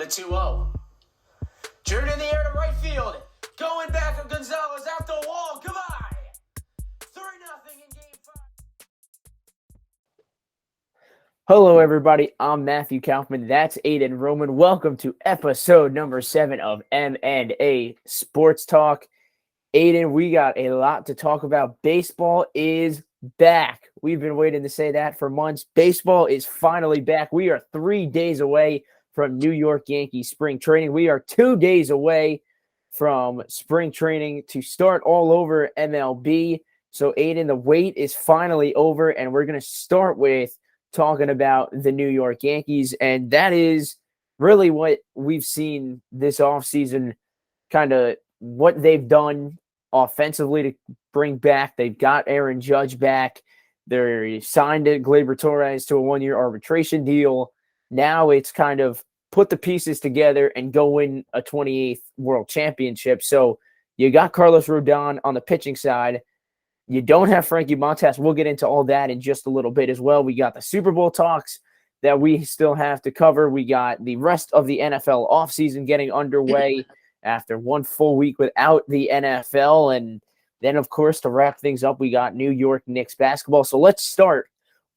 the 2-0. Turned in the air to right field. Going back of Gonzalez out the wall. Goodbye. 3-0 in game 5. Hello, everybody. I'm Matthew Kaufman. That's Aiden Roman. Welcome to episode number 7 of M&A Sports Talk. Aiden, we got a lot to talk about. Baseball is back. We've been waiting to say that for months. Baseball is finally back. We are 3 days away from New York Yankees spring training. We are 2 days away from spring training to start all over MLB. So, Aiden, the wait is finally over, and we're going to start with talking about the New York Yankees. And that is really what we've seen this offseason, kind of what they've done offensively to bring back. They've got Aaron Judge back. They signed Gleyber Torres to a 1-year arbitration deal. Now it's kind of put the pieces together and go win a 28th World Championship. So you got Carlos Rodon on the pitching side. You don't have Frankie Montas. We'll get into all that in just a little bit as well. We got the Super Bowl talks that we still have to cover. We got the rest of the NFL offseason getting underway after 1 full week without the NFL. And then, of course, to wrap things up, we got New York Knicks basketball. So let's start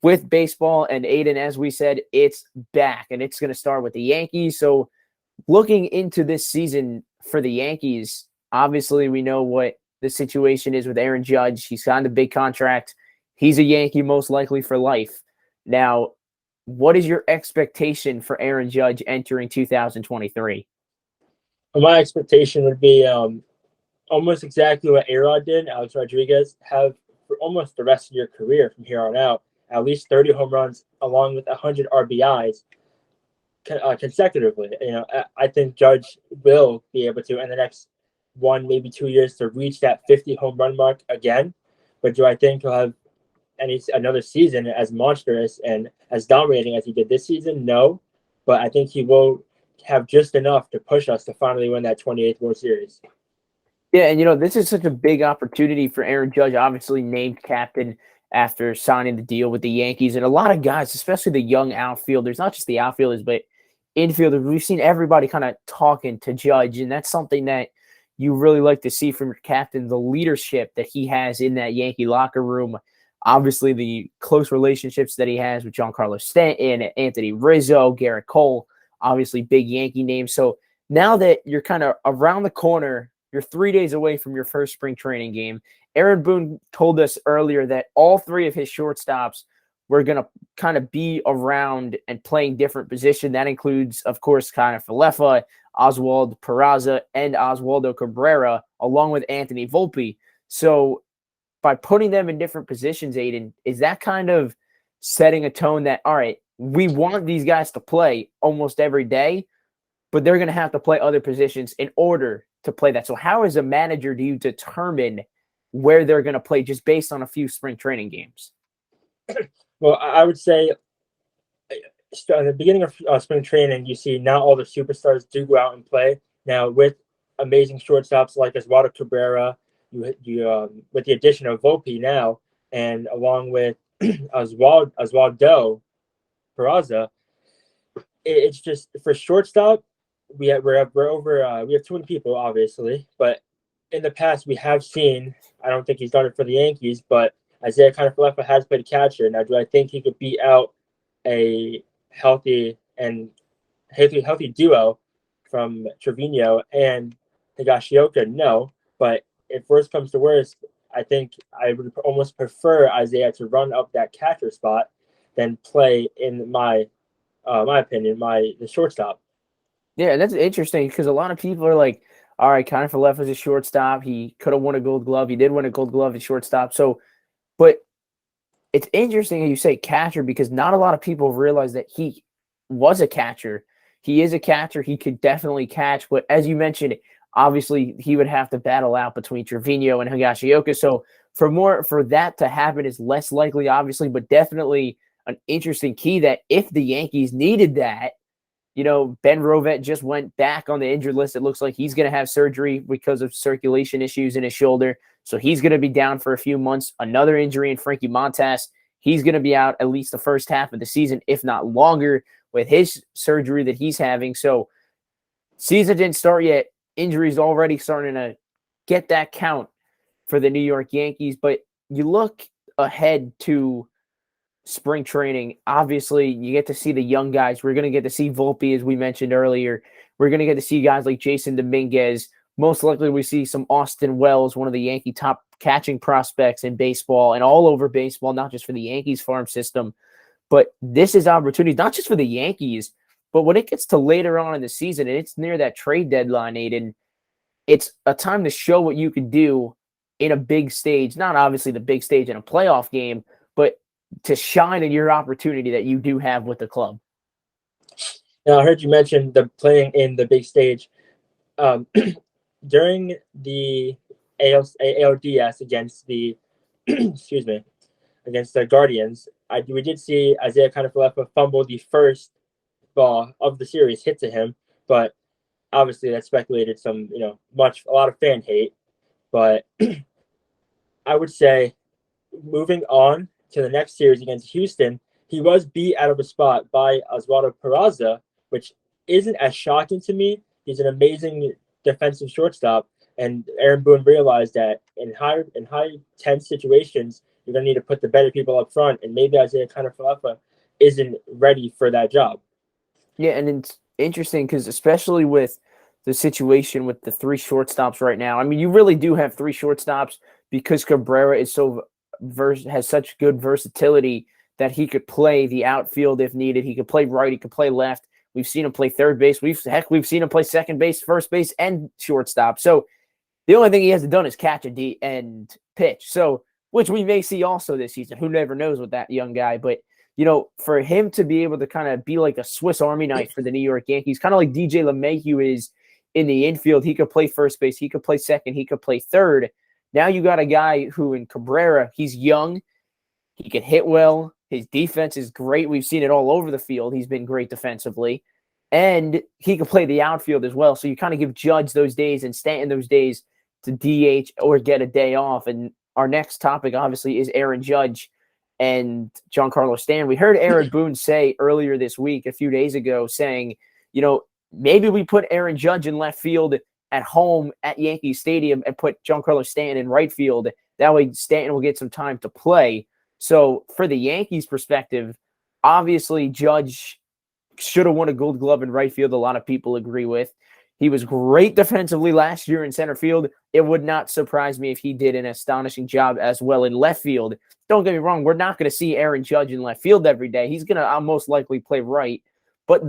with baseball. And Aiden, as we said, it's back. And it's going to start with the Yankees. So looking into this season for the Yankees, obviously we know what the situation is with Aaron Judge. He signed a big contract. He's a Yankee most likely for life. Now, what is your expectation for Aaron Judge entering 2023? My expectation would be almost exactly what A-Rod did, Alex Rodriguez, have for almost the rest of your career from here on out, at least 30 home runs along with 100 RBIs consecutively. I think Judge will be able to, in the next 1, maybe 2 years, to reach that 50 home run mark again. But do I think he'll have another season as monstrous and as dominating as he did this season? No. But I think he will have just enough to push us to finally win that 28th World Series. Yeah, and this is such a big opportunity for Aaron Judge, obviously named captain after signing the deal with the Yankees. And a lot of guys, especially the young outfielders, not just the outfielders, but infielders, we've seen everybody kind of talking to Judge. And that's something that you really like to see from your captain, the leadership that he has in that Yankee locker room. Obviously, the close relationships that he has with Giancarlo Stanton, Anthony Rizzo, Garrett Cole, obviously big Yankee names. So now that you're kind of around the corner, you're 3 days away from your first spring training game. Aaron Boone told us earlier that all 3 of his shortstops were going to kind of be around and playing different position. That includes, of course, Connor Falefa, Oswald Peraza, and Oswaldo Cabrera, along with Anthony Volpe. So by putting them in different positions, Aiden, is that kind of setting a tone that, all right, we want these guys to play almost every day, but they're going to have to play other positions in order to play that. So how, as a manager, do you determine where they're going to play just based on a few spring training games? Well, I would say at the beginning of spring training, you see now all the superstars do go out and play. Now, with amazing shortstops like Oswaldo Cabrera, you with the addition of Volpe now, and along with Oswaldo Peraza, it's just for shortstop. We have too many people, obviously, but in the past we have seen. I don't think he's done it for the Yankees, but Isaiah Kiner-Falefa has played catcher. Now, do I think he could beat out a healthy duo from Trevino and Higashioka? No, but if worst comes to worst, I think I would almost prefer Isaiah to run up that catcher spot than play in my opinion, the shortstop. Yeah, that's interesting because a lot of people are like, all right, Connor Falefa is a shortstop. He could have won a Gold Glove. He did win a Gold Glove at shortstop. So, but it's interesting you say catcher because not a lot of people realize that he was a catcher. He is a catcher. He could definitely catch. But as you mentioned, obviously he would have to battle out between Trevino and Higashioka. So for that to happen is less likely, obviously, but definitely an interesting key that if the Yankees needed that, Ben Rovette just went back on the injured list. It looks like he's going to have surgery because of circulation issues in his shoulder. So he's going to be down for a few months. Another injury in Frankie Montas. He's going to be out at least the first half of the season, if not longer, with his surgery that he's having. So season didn't start yet. Injuries already starting to get that count for the New York Yankees. But you look ahead to spring training. Obviously, you get to see the young guys. We're going to get to see Volpe, as we mentioned earlier. We're going to get to see guys like Jason Dominguez. Most likely, we see some Austin Wells, one of the Yankee top catching prospects in baseball and all over baseball, not just for the Yankees farm system. But this is opportunity, not just for the Yankees, but when it gets to later on in the season and it's near that trade deadline, Aiden, it's a time to show what you can do in a big stage, not obviously the big stage in a playoff game, but to shine in your opportunity that you do have with the club. Now, I heard you mention the playing in the big stage. During the ALDS against the excuse me, against the Guardians, we did see Isaiah Kiner-Falefa fumble the first ball of the series hit to him, but obviously that speculated some, a lot of fan hate. But I would say moving on to the next series against Houston, he was beat out of a spot by Oswaldo Peraza, which isn't as shocking to me. He's an amazing defensive shortstop, and Aaron Boone realized that in high tense situations, you're going to need to put the better people up front, and maybe Isaiah Kiner-Falefa isn't ready for that job. Yeah, and it's interesting because especially with the situation with the three shortstops right now, I mean, you really do have three shortstops because Cabrera is has such good versatility that he could play the outfield if needed. He could play right, he could play left. We've seen him play third base. We've seen him play second base, first base, and shortstop. So the only thing he hasn't done is catch and pitch. So, which we may see also this season. Who never knows with that young guy. But, for him to be able to kind of be like a Swiss Army knife for the New York Yankees, kind of like DJ LeMahieu is in the infield. He could play first base. He could play second. He could play third. Now you got a guy who in Cabrera, he's young. He can hit well. His defense is great. We've seen it all over the field. He's been great defensively. And he can play the outfield as well. So you kind of give Judge those days and Stanton those days to DH or get a day off. And our next topic, obviously, is Aaron Judge and Giancarlo Stanton. We heard Aaron Boone say earlier this week, a few days ago, saying, maybe we put Aaron Judge in left field at home at Yankee Stadium and put Giancarlo Stanton in right field. That way Stanton will get some time to play. So for the Yankees' perspective, obviously Judge should have won a Gold Glove in right field. A lot of people agree with. He was great defensively last year in center field. It would not surprise me if he did an astonishing job as well in left field. Don't get me wrong. We're not going to see Aaron Judge in left field every day. He's going to most likely play right. But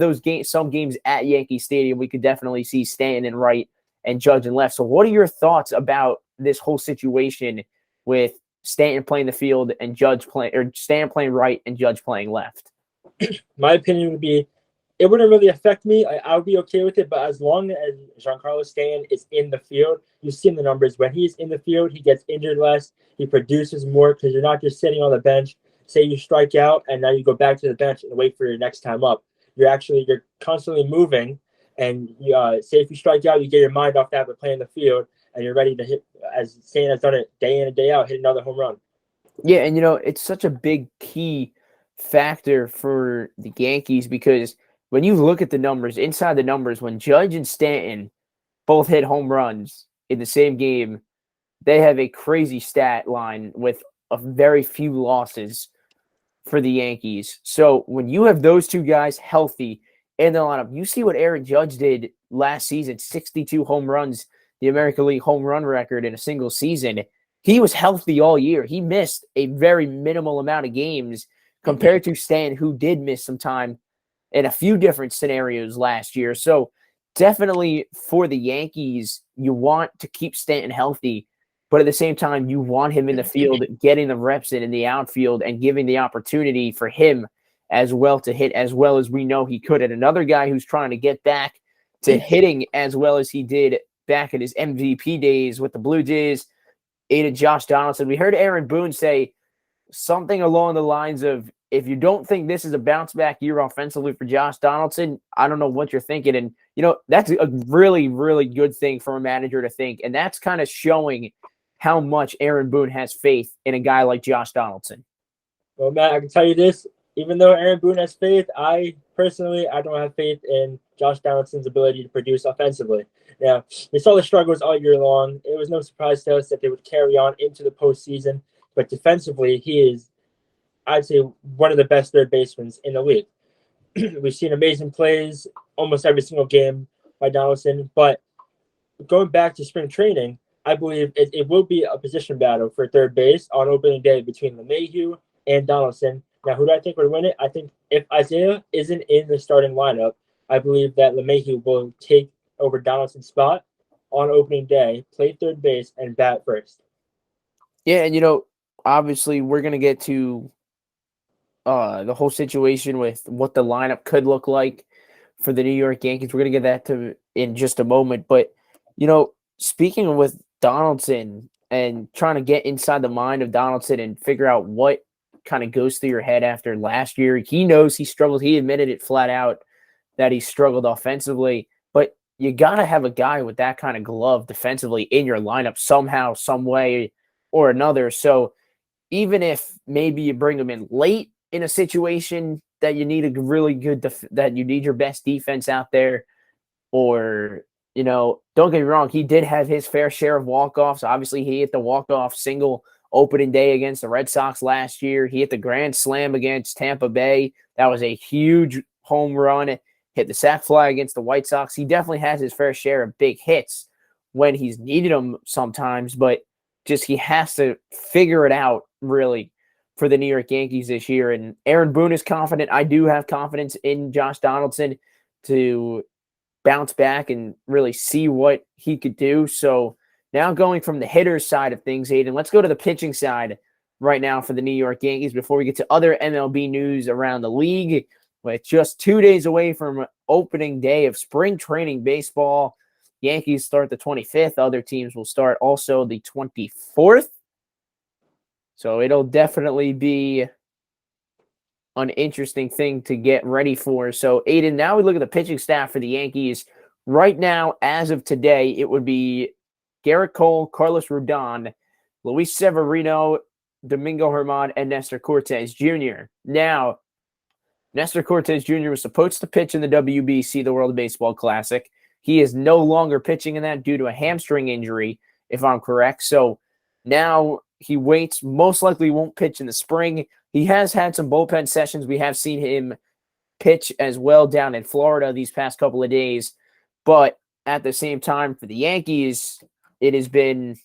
some games at Yankee Stadium, we could definitely see Stanton in right and Judge in left. So what are your thoughts about this whole situation with Stanton playing the field and Stanton playing right and Judge playing left? My opinion would be, it wouldn't really affect me. I would be okay with it, but as long as Giancarlo Stanton is in the field, you've seen the numbers. When he's in the field, he gets injured less. He produces more because you're not just sitting on the bench. Say you strike out, and now you go back to the bench and wait for your next time up. You're constantly moving, and say if you strike out, you get your mind off that by playing the field, and you're ready to hit, as Stanton has done it day in and day out, hit another home run. Yeah, and it's such a big key factor for the Yankees because when you look at the numbers, inside the numbers, when Judge and Stanton both hit home runs in the same game, they have a crazy stat line with a very few losses for the Yankees. So when you have those two guys healthy in the lineup, you see what Aaron Judge did last season, 62 home runs, the American League home run record in a single season. He was healthy all year. He missed a very minimal amount of games compared to Stanton, who did miss some time in a few different scenarios last year. So definitely for the Yankees, you want to keep Stanton healthy, but at the same time, you want him in the field, getting the reps in the outfield and giving the opportunity for him as well to hit as well as we know he could. And another guy who's trying to get back to hitting as well as he did back in his MVP days with the Blue Jays, Josh Donaldson. We heard Aaron Boone say something along the lines of, if you don't think this is a bounce back year offensively for Josh Donaldson, I don't know what you're thinking. And, that's a really, really good thing for a manager to think. And that's kind of showing how much Aaron Boone has faith in a guy like Josh Donaldson. Well, Matt, I can tell you this. Even though Aaron Boone has faith, I don't have faith in Josh Donaldson's ability to produce offensively. Now, we saw the struggles all year long. It was no surprise to us that they would carry on into the postseason, but defensively, he is, I'd say, one of the best third basemen in the league. We've seen amazing plays almost every single game by Donaldson, but going back to spring training, I believe it will be a position battle for third base on opening day between LeMahieu and Donaldson. Now, who do I think would win it? I think if Isaiah isn't in the starting lineup, I believe that LeMahieu will take over Donaldson's spot on opening day, play third base, and bat first. Yeah, and obviously we're going to get to the whole situation with what the lineup could look like for the New York Yankees. We're going to get that to in just a moment. But, speaking with Donaldson and trying to get inside the mind of Donaldson and figure out what kind of goes through your head after last year, he knows he struggled. He admitted it flat out that he struggled offensively. But you got to have a guy with that kind of glove defensively in your lineup somehow, some way or another. So even if maybe you bring him in late in a situation that you need a really good, that you need your best defense out there, or, don't get me wrong, he did have his fair share of walk-offs. Obviously, he hit the walk-off single opening day against the Red Sox last year. He hit the grand slam against Tampa Bay. That was a huge home run. Hit the sac fly against the White Sox. He definitely has his fair share of big hits when he's needed them sometimes, but just he has to figure it out, really, for the New York Yankees this year. And Aaron Boone is confident. I do have confidence in Josh Donaldson to bounce back and really see what he could do. So now going from the hitter's side of things, Aiden, let's go to the pitching side right now for the New York Yankees before we get to other MLB news around the league. With just 2 days away from opening day of spring training baseball, Yankees start the 25th. Other teams will start also the 24th. So it'll definitely be an interesting thing to get ready for. So, Aiden, now we look at the pitching staff for the Yankees. Right now, as of today, it would be Garrett Cole, Carlos Rodon, Luis Severino, Domingo Germán, and Nestor Cortes Jr. Now, Nestor Cortes Jr. was supposed to pitch in the WBC, the World Baseball Classic. He is no longer pitching in that due to a hamstring injury, if I'm correct. So now he waits, most likely won't pitch in the spring. He has had some bullpen sessions. We have seen him pitch as well down in Florida these past couple of days. But at the same time, for the Yankees, it has been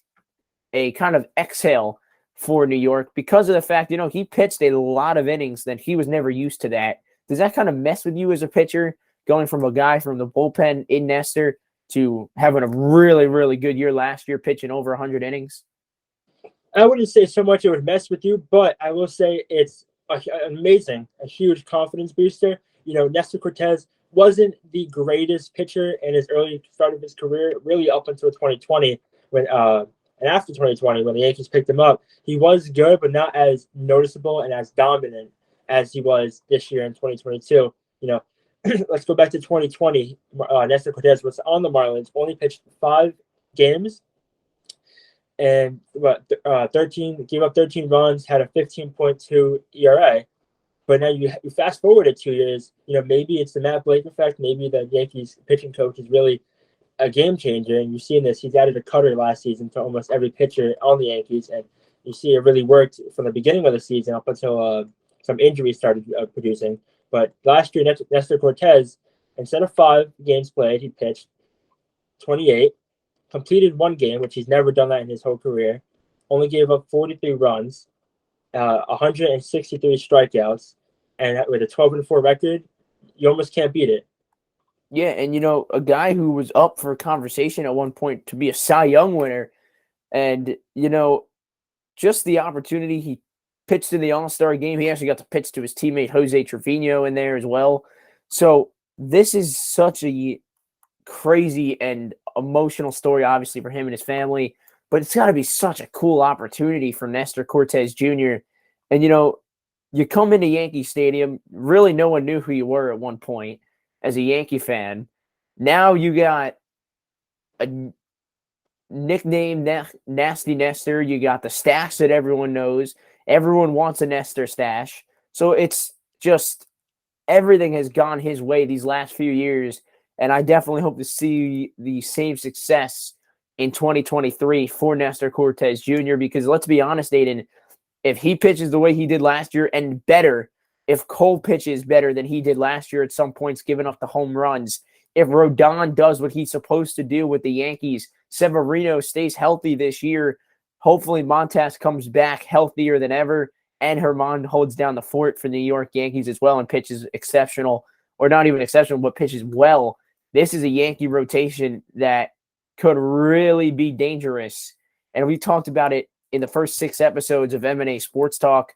a kind of exhale for New York because of the fact, he pitched a lot of innings that he was never used to that. Does that kind of mess with you as a pitcher, going from a guy from the bullpen in Nestor to having a really, really good year last year, pitching over 100 innings? I wouldn't say so much it would mess with you, but I will say it's amazing, a huge confidence booster. Nestor Cortes wasn't the greatest pitcher in his early start of his career, really up until 2020 when and after 2020 when the Yankees picked him up. He was good, but not as noticeable and as dominant as he was this year in 2022. Let's go back to 2020. Nestor Cortes was on the Marlins, only pitched 5 games, and gave up 13 runs, had a 15.2 ERA. But now you fast forward 2 years, maybe it's the Matt Blake effect. Maybe the Yankees pitching coach is really a game changer. And you've seen this. He's added a cutter last season to almost every pitcher on the Yankees. And you see it really worked from the beginning of the season up until some injuries started producing. But last year, Nestor Cortes, instead of 5 games played, he pitched 28, completed 1 game, which he's never done that in his whole career, only gave up 43 runs, 163 strikeouts, and with a 12-4 record, you almost can't beat it. Yeah, and a guy who was up for conversation at one point to be a Cy Young winner, and just the opportunity. He pitched in the All-Star game. He actually got to pitch to his teammate Jose Trevino in there as well. So this is such a crazy and emotional story, obviously, for him and his family. But it's got to be such a cool opportunity for Nestor Cortes Jr. And, you come into Yankee Stadium, really no one knew who you were at one point as a Yankee fan. Now you got a nickname, Nasty Nestor. You got the stash that everyone knows. Everyone wants a Nestor stash. So it's just everything has gone his way these last few years. And I definitely hope to see the same success in 2023 for Nestor Cortez Jr. Because let's be honest, Aiden, if he pitches the way he did last year and better, if Cole pitches better than he did last year at some points, giving up the home runs, if Rodon does what he's supposed to do with the Yankees, Severino stays healthy this year, hopefully Montas comes back healthier than ever, and Herman holds down the fort for the New York Yankees as well and pitches exceptional, or not even exceptional, but pitches well. This is a Yankee rotation that could really be dangerous. And we talked about it in the first 6 episodes of M&A Sports Talk.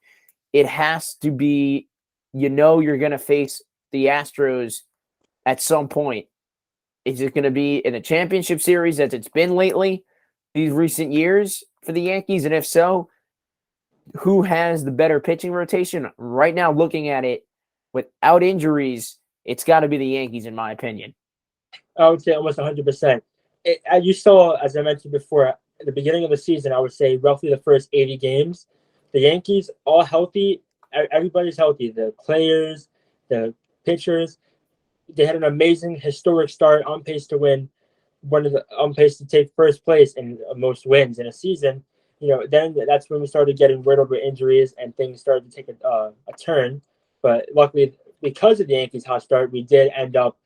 It has to be, you're going to face the Astros at some point. Is it going to be in a championship series as it's been lately, these recent years for the Yankees? And if so, who has the better pitching rotation? Right now, looking at it, without injuries, it's got to be the Yankees, in my opinion. I would say almost 100%. You saw, as I mentioned before, at the beginning of the season, I would say roughly the first 80 games, the Yankees all healthy. Everybody's healthy. The players, the pitchers. They had an amazing historic start, on pace to win, on pace to take first place in most wins in a season. Then that's when we started getting rid of injuries and things started to take a turn. But luckily, because of the Yankees' hot start, we did end up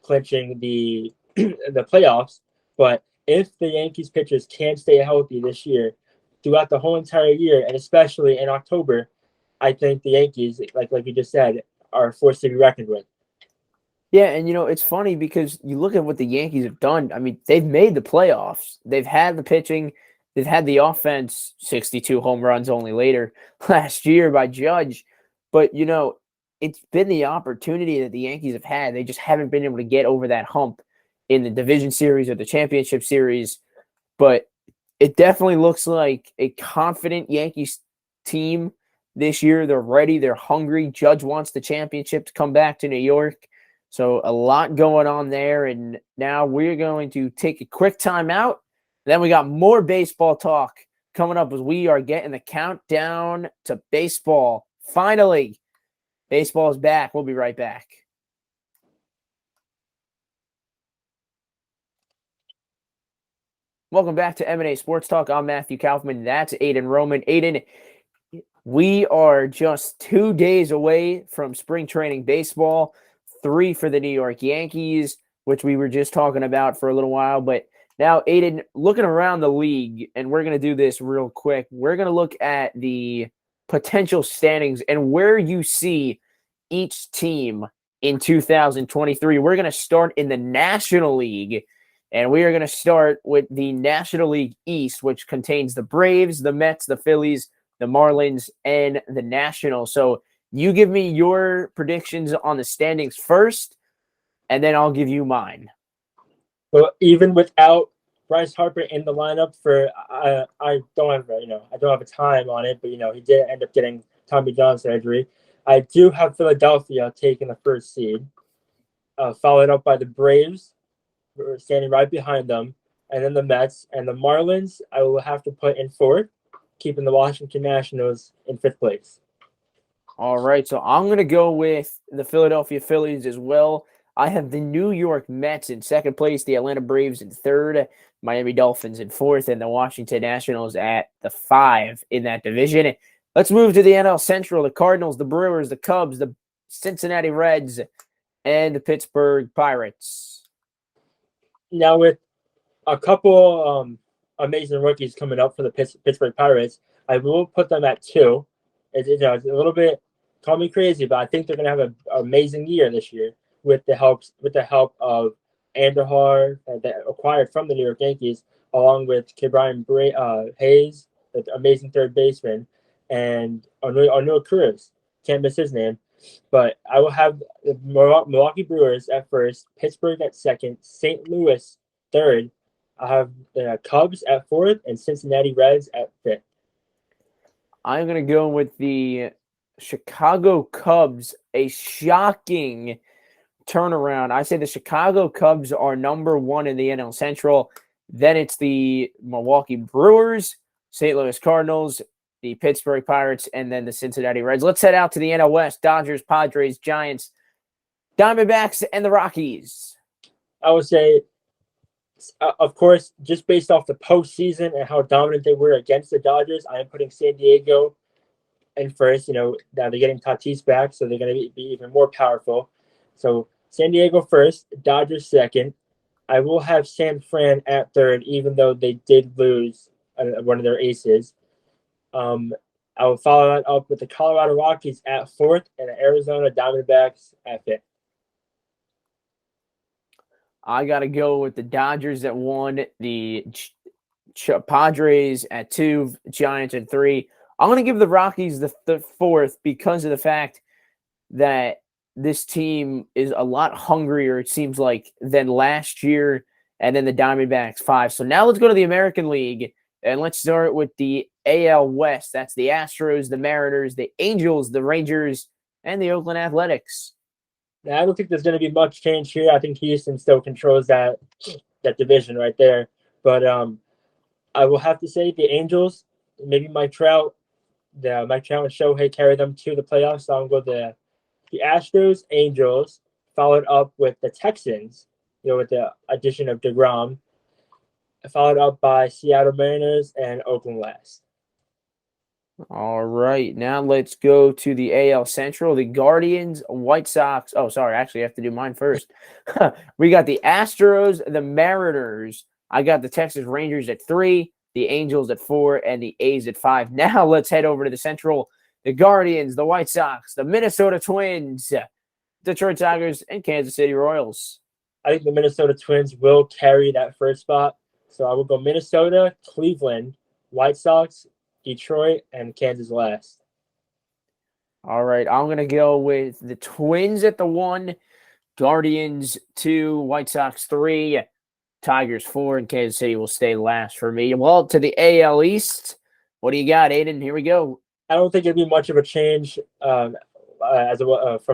clinching the playoffs. But if the Yankees pitchers can't stay healthy this year, throughout the whole entire year, and especially in October, I think the Yankees, like you just said, are forced to be reckoned with. Yeah, and it's funny because you look at what the Yankees have done. I mean, they've made the playoffs. They've had the pitching. They've had the offense, 62 home runs only later last year by Judge. But, it's been the opportunity that the Yankees have had. They just haven't been able to get over that hump in the division series or the championship series. But it definitely looks like a confident Yankees team this year. They're ready. They're hungry. Judge wants the championship to come back to New York. So a lot going on there. And now we're going to take a quick time out. Then we got more baseball talk coming up as we are getting the countdown to baseball. Finally, baseball is back. We'll be right back. Welcome back to M&A Sports Talk. I'm Matthew Kaufman. That's Aiden Roman. Aiden, we are just 2 days away from spring training baseball, 3 for the New York Yankees, which we were just talking about for a little while. But now, Aiden, looking around the league, and we're going to do this real quick, we're going to look at the potential standings and where you see each team in 2023. We're going to start in the National League, and we are going to start with the National League East, which contains the Braves, the Mets, the Phillies, the Marlins, and the Nationals. So you give me your predictions on the standings first, and then I'll give you mine. Well, even without Bryce Harper in the lineup for, I don't have a time on it, but he did end up getting Tommy John surgery. I do have Philadelphia taking the first seed, followed up by the Braves, standing right behind them, and then the Mets and the Marlins. I will have to put in fourth, keeping the Washington Nationals in fifth place. All right, so I'm going to go with the Philadelphia Phillies as well. I have the New York Mets in second place, the Atlanta Braves in third, Miami Dolphins in fourth, and the Washington Nationals at the 5 in that division. Let's move to the NL Central, the Cardinals, the Brewers, the Cubs, the Cincinnati Reds, and the Pittsburgh Pirates. Now, with a couple amazing rookies coming up for the Pittsburgh Pirates, I will put them at 2. It's a little bit, call me crazy, but I think they're going to have an amazing year this year with the help of Andujar that acquired from the New York Yankees, along with Ke'Bryan Hayes, the amazing third baseman, and Arnold Cruz. Can't miss his name. But I will have the Milwaukee Brewers at first, Pittsburgh at second, St. Louis third. I have the Cubs at fourth, and Cincinnati Reds at fifth. I'm going to go with the Chicago Cubs, a shocking turnaround. I say the Chicago Cubs are number 1 in the NL Central. Then it's the Milwaukee Brewers, St. Louis Cardinals, the Pittsburgh Pirates, and then the Cincinnati Reds. Let's head out to the NL West. Dodgers, Padres, Giants, Diamondbacks, and the Rockies. I would say, of course, just based off the postseason and how dominant they were against the Dodgers, I am putting San Diego in first. Now they're getting Tatis back, so they're going to be even more powerful. So San Diego first, Dodgers second. I will have San Fran at third, even though they did lose one of their aces. I will follow that up with the Colorado Rockies at fourth and the Arizona Diamondbacks at fifth. I got to go with the Dodgers at 1, the Padres at 2, Giants at 3. I'm going to give the Rockies the fourth because of the fact that this team is a lot hungrier, it seems like, than last year, and then the Diamondbacks 5. So now let's go to the American League, and let's start with the AL West. That's the Astros, the Mariners, the Angels, the Rangers, and the Oakland Athletics. Now, I don't think there's going to be much change here. I think Houston still controls that division right there. But I will have to say the Angels, maybe Mike Trout and Shohei carry them to the playoffs. So I'll go the Astros, Angels, followed up with the Texans, with the addition of DeGrom, followed up by Seattle Mariners and Oakland last. All right, now let's go to the AL Central. The Guardians, White Sox. Oh, sorry, actually, I have to do mine first. We got the Astros, the Mariners. I got the Texas Rangers at 3, the Angels at 4, and the A's at 5. Now let's head over to the Central. The Guardians, the White Sox, the Minnesota Twins, Detroit Tigers, and Kansas City Royals. I think the Minnesota Twins will carry that first spot. So I will go Minnesota, Cleveland, White Sox, Detroit, and Kansas last. All right, I'm going to go with the Twins at the 1, Guardians 2, White Sox 3, Tigers 4, and Kansas City will stay last for me. Well, to the AL East, what do you got, Aiden? Here we go. I don't think it'll be much of a change from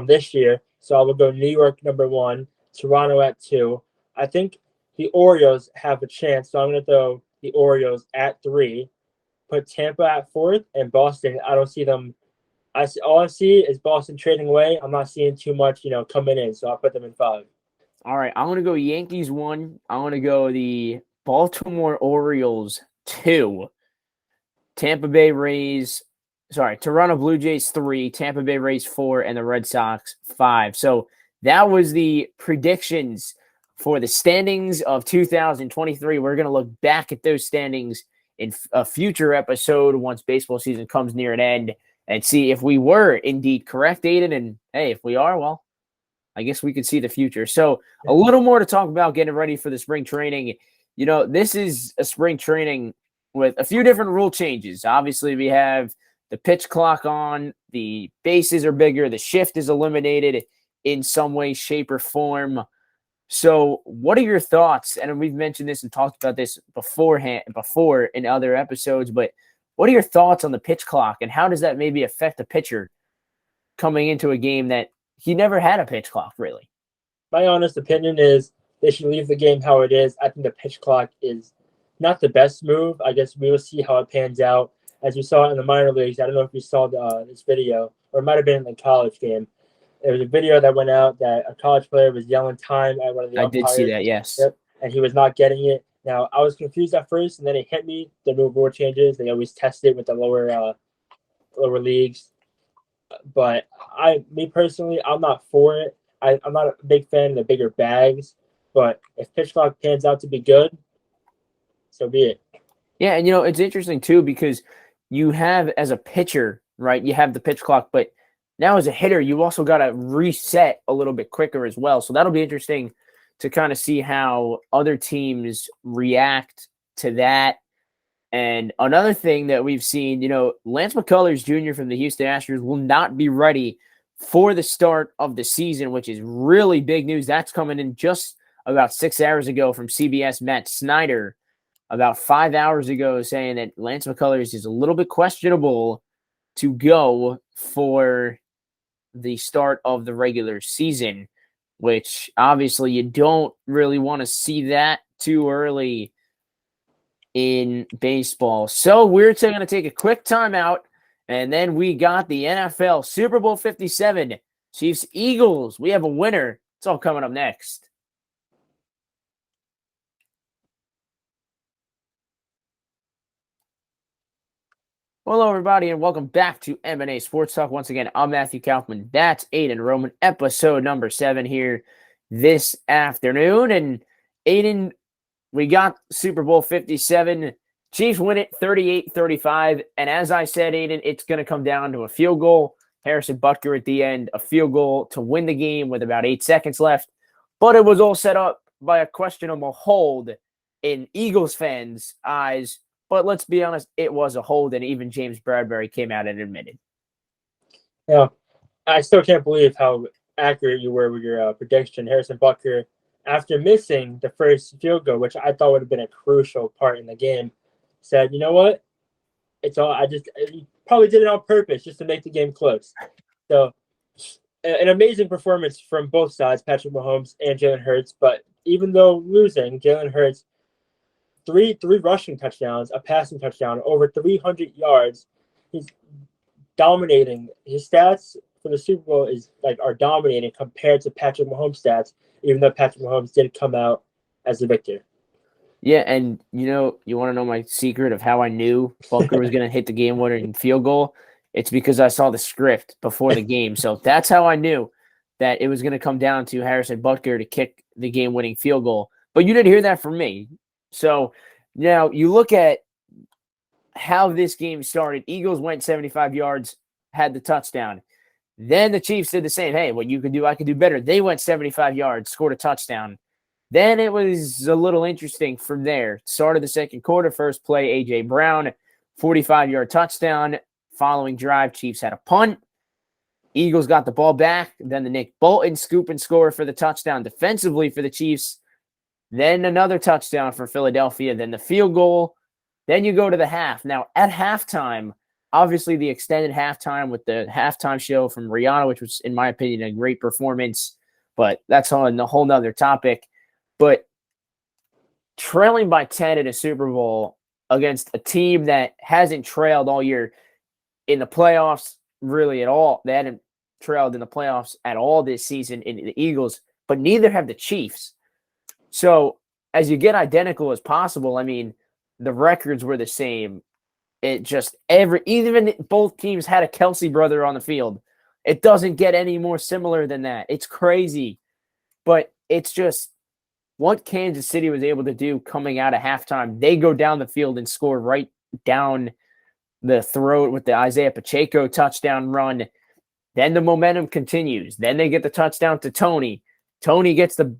this year. So I will go New York number 1, Toronto at 2. I think the Orioles have a chance, so I'm going to throw the Orioles at 3. Put Tampa at 4th, and Boston, I don't see them. All I see is Boston trading away. I'm not seeing too much, coming in, so I'll put them in 5. All right, I'm going to go Yankees 1. I'm going to go the Baltimore Orioles 2. Toronto Blue Jays 3, Tampa Bay Rays 4, and the Red Sox 5. So that was the predictions for the standings of 2023. We're going to look back at those standings in a future episode once baseball season comes near an end and see if we were indeed correct, Aiden. And hey, if we are, well, I guess we could see the future. So a little more to talk about getting ready for the spring training. This is a spring training with a few different rule changes. Obviously, we have the pitch clock on, the bases are bigger, the shift is eliminated in some way, shape, or form. So what are your thoughts? And we've mentioned this and talked about this before in other episodes, but what are your thoughts on the pitch clock and how does that maybe affect a pitcher coming into a game that he never had a pitch clock, really? My honest opinion is they should leave the game how it is. I think the pitch clock is not the best move. I guess we will see how it pans out. As you saw in the minor leagues, I don't know if you saw this video, or it might have been in the college game. There was a video that went out that a college player was yelling time at one of the umpires. I did see that, yes. Yep, and he was not getting it. Now, I was confused at first, and then it hit me. The new rule changes. They always test it with the lower leagues. But me personally, I'm not for it. I'm not a big fan of the bigger bags. But if pitch clock pans out to be good, so be it. Yeah, and it's interesting too because you have, as a pitcher, right, you have the pitch clock, but now as a hitter, you also got to reset a little bit quicker as well. So that'll be interesting to kind of see how other teams react to that. And another thing that we've seen, Lance McCullers Jr. from the Houston Astros will not be ready for the start of the season, which is really big news. That's coming in just about 6 hours ago from CBS Matt Snyder, about 5 hours ago, saying that Lance McCullers is a little bit questionable to go for the start of the regular season, which obviously you don't really want to see that too early in baseball. So we're going to take a quick timeout, and then we got the NFL Super Bowl 57, Chiefs Eagles. We have a winner. It's all coming up next. Hello, everybody, and welcome back to M&A Sports Talk. Once again, I'm Matthew Kaufman. That's Aiden Roman, episode number 7 here this afternoon. And Aiden, we got Super Bowl 57. Chiefs win it 38-35. And as I said, Aiden, it's going to come down to a field goal. Harrison Butker at the end, a field goal to win the game with about 8 seconds left. But it was all set up by a questionable hold in Eagles fans' eyes. But let's be honest, it was a hold, and even James Bradbury came out and admitted. Yeah, I still can't believe how accurate you were with your prediction. Harrison Butker, after missing the first field goal, which I thought would have been a crucial part in the game, said, "You know what? It's all. He probably did it on purpose just to make the game close." So, an amazing performance from both sides, Patrick Mahomes and Jalen Hurts. But even though losing, Jalen Hurts. Three rushing touchdowns, a passing touchdown, over 300 yards. He's dominating. His stats for the Super Bowl are dominating compared to Patrick Mahomes' stats, even though Patrick Mahomes did come out as the victor. Yeah, and you want to know my secret of how I knew Butker was going to hit the game-winning field goal? It's because I saw the script before the game. So that's how I knew that it was going to come down to Harrison Butker to kick the game-winning field goal. But you didn't hear that from me. So now you look at how this game started. Eagles went 75 yards, had the touchdown. Then the Chiefs did the same. Hey, what you can do, I can do better. They went 75 yards, scored a touchdown. Then it was a little interesting from there. Started the second quarter, first play, A.J. Brown, 45-yard touchdown. Following drive, Chiefs had a punt. Eagles got the ball back. Then the Nick Bolton scoop and score for the touchdown defensively for the Chiefs. Then another touchdown for Philadelphia, then the field goal. Then you go to the half. Now, at halftime, obviously the extended halftime with the halftime show from Rihanna, which was, in my opinion, a great performance, but that's on a whole nother topic. But trailing by 10 in a Super Bowl against a team that hasn't trailed all year in the playoffs really at all. They hadn't trailed in the playoffs at all this season in the Eagles, but neither have the Chiefs. So as you get identical as possible, I mean, the records were the same. It just even both teams had a Kelsey brother on the field. It doesn't get any more similar than that. It's crazy. But it's just what Kansas City was able to do coming out of halftime. They go down the field and score right down the throat with the Isaiah Pacheco touchdown run. Then the momentum continues. Then they get the touchdown to Tony. Tony gets the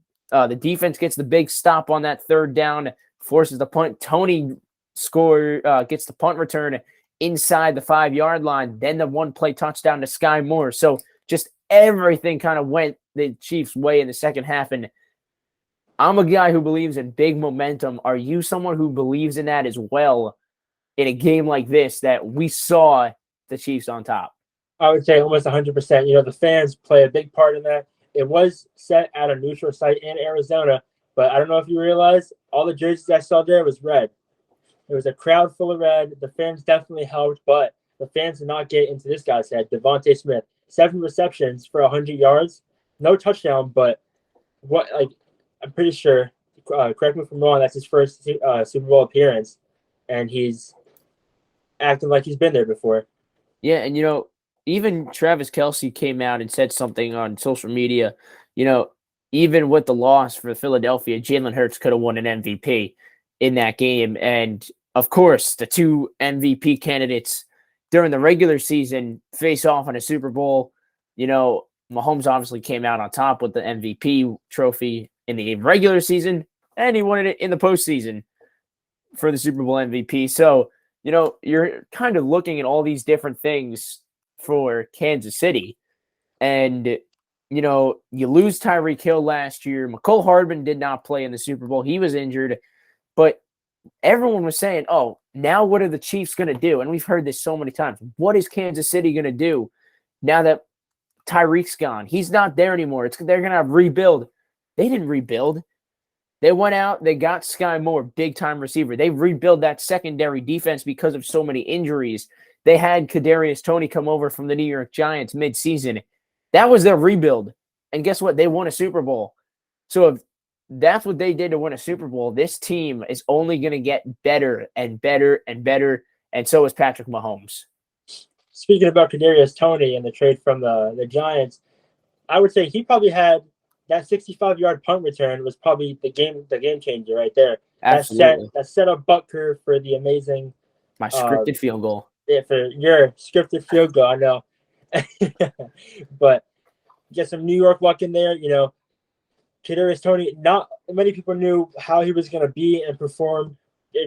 defense gets the big stop on that third down, forces the punt. Tony gets the punt return inside the 5-yard line. Then the one-play touchdown to Sky Moore. So just everything kind of went the Chiefs' way in the second half. And I'm a guy who believes in big momentum. Are you someone who believes in that as well in a game like this that we saw the Chiefs on top? I would say almost 100%. The fans play a big part in that. It was set at a neutral site in Arizona, but I don't know if you realize, all the jerseys I saw there was red. It was a crowd full of red. The fans definitely helped, but the fans did not get into this guy's head. Devontae Smith, 7 receptions for 100 yards, no touchdown, but I'm pretty sure, correct me if I'm wrong, that's his first Super Bowl appearance, and he's acting like he's been there before. Yeah, and even Travis Kelce came out and said something on social media. Even with the loss for Philadelphia, Jalen Hurts could have won an MVP in that game. And, of course, the two MVP candidates during the regular season face off in a Super Bowl. Mahomes obviously came out on top with the MVP trophy in the regular season, and he won it in the postseason for the Super Bowl MVP. So, you're kind of looking at all these different things for Kansas City. And, you lose Tyreek Hill last year. McCole Hardman did not play in the Super Bowl. He was injured. But everyone was saying, oh, now what are the Chiefs going to do? And we've heard this so many times. What is Kansas City going to do now that Tyreek's gone? He's not there anymore. They're going to rebuild. They didn't rebuild. They went out, they got Sky Moore, big-time receiver. They rebuilt that secondary defense because of so many injuries. They had Kadarius Toney come over from the New York Giants mid-season. That was their rebuild. And guess what? They won a Super Bowl. So if that's what they did to win a Super Bowl, this team is only going to get better and better and better. and so is Patrick Mahomes. Speaking about Kadarius Toney and the trade from the Giants, I would say he probably had that 65-yard punt return was probably the game changer right there. Absolutely. That set up Butker for the amazing My scripted field goal. Yeah, for your scripted field goal, I know. But get some New York luck in there, Kadarius Toney, not many people knew how he was going to be and perform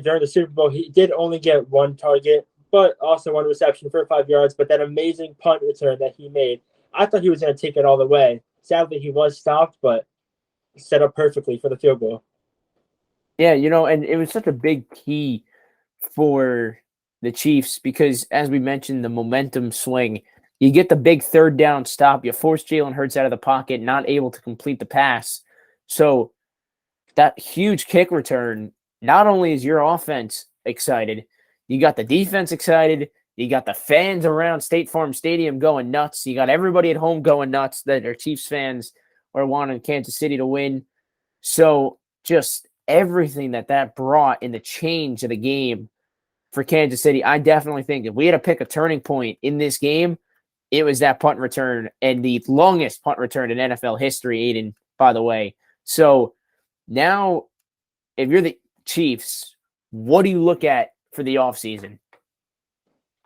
during the Super Bowl. He did only get one target, but also one reception for 5 yards. But that amazing punt return that he made, I thought he was going to take it all the way. Sadly, he was stopped, but set up perfectly for the field goal. Yeah, and it was such a big key for the Chiefs because, as we mentioned, the momentum swing. You get the big third down stop. You force Jalen Hurts out of the pocket, not able to complete the pass. So that huge kick return, not only is your offense excited, you got the defense excited, you got the fans around State Farm Stadium going nuts, you got everybody at home going nuts that are Chiefs fans or wanting Kansas City to win. So just everything that brought in the change of the game for Kansas City, I definitely think if we had to pick a turning point in this game, it was that punt return, and the longest punt return in NFL history, Aiden, by the way. So now, if you're the Chiefs, what do you look at for the offseason?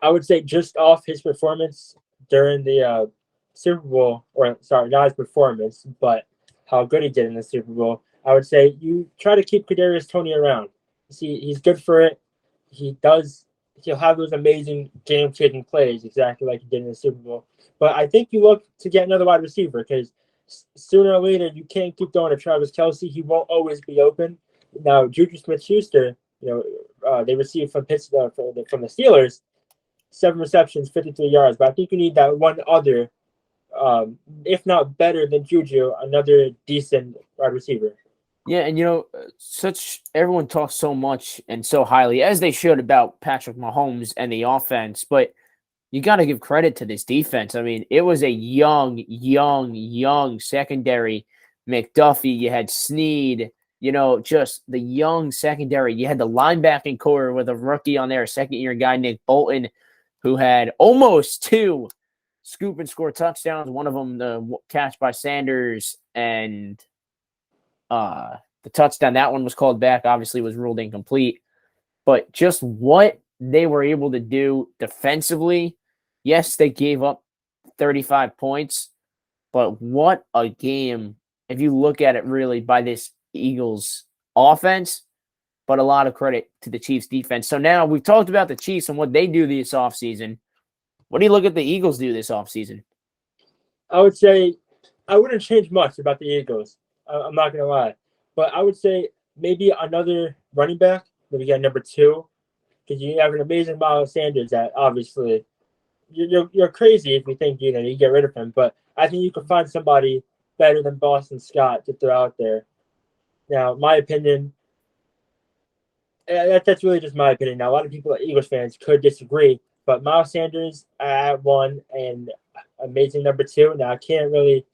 I would say just off his performance during the Super Bowl, not his performance, but how good he did in the Super Bowl, I would say you try to keep Kadarius Toney around. See, he's good for it. He'll have those amazing game-changing plays, exactly like he did in the Super Bowl. But I think you look to get another wide receiver because sooner or later you can't keep going to Travis Kelce. He won't always be open. Now, Juju Smith-Schuster, they received from Pittsburgh from the Steelers, 7 receptions, 53 yards. But I think you need that one other, if not better than Juju, another decent wide receiver. Yeah, and everyone talks so much and so highly, as they should, about Patrick Mahomes and the offense, but you got to give credit to this defense. I mean, it was a young secondary. McDuffie, you had Snead, just the young secondary. You had the linebacking core with a rookie on there, a second-year guy, Nick Bolton, who had almost 2 scoop and score touchdowns. One of them, the catch by Sanders, and the touchdown, that one was called back, obviously was ruled incomplete. But just what they were able to do defensively, yes, they gave up 35 points, but what a game if you look at it really by this Eagles offense, but a lot of credit to the Chiefs defense. So now we've talked about the Chiefs and what they do this offseason. What do you look at the Eagles do this offseason? I would say I wouldn't change much about the Eagles. I'm not going to lie. But I would say maybe another running back, maybe get number 2, because you have an amazing Miles Sanders that obviously you're crazy if you think you get rid of him. But I think you could find somebody better than Boston Scott to throw out there. Now, my opinion, that's really just my opinion. Now, a lot of people, Eagles fans, could disagree, but Miles Sanders at 1 and amazing number 2. Now, I can't really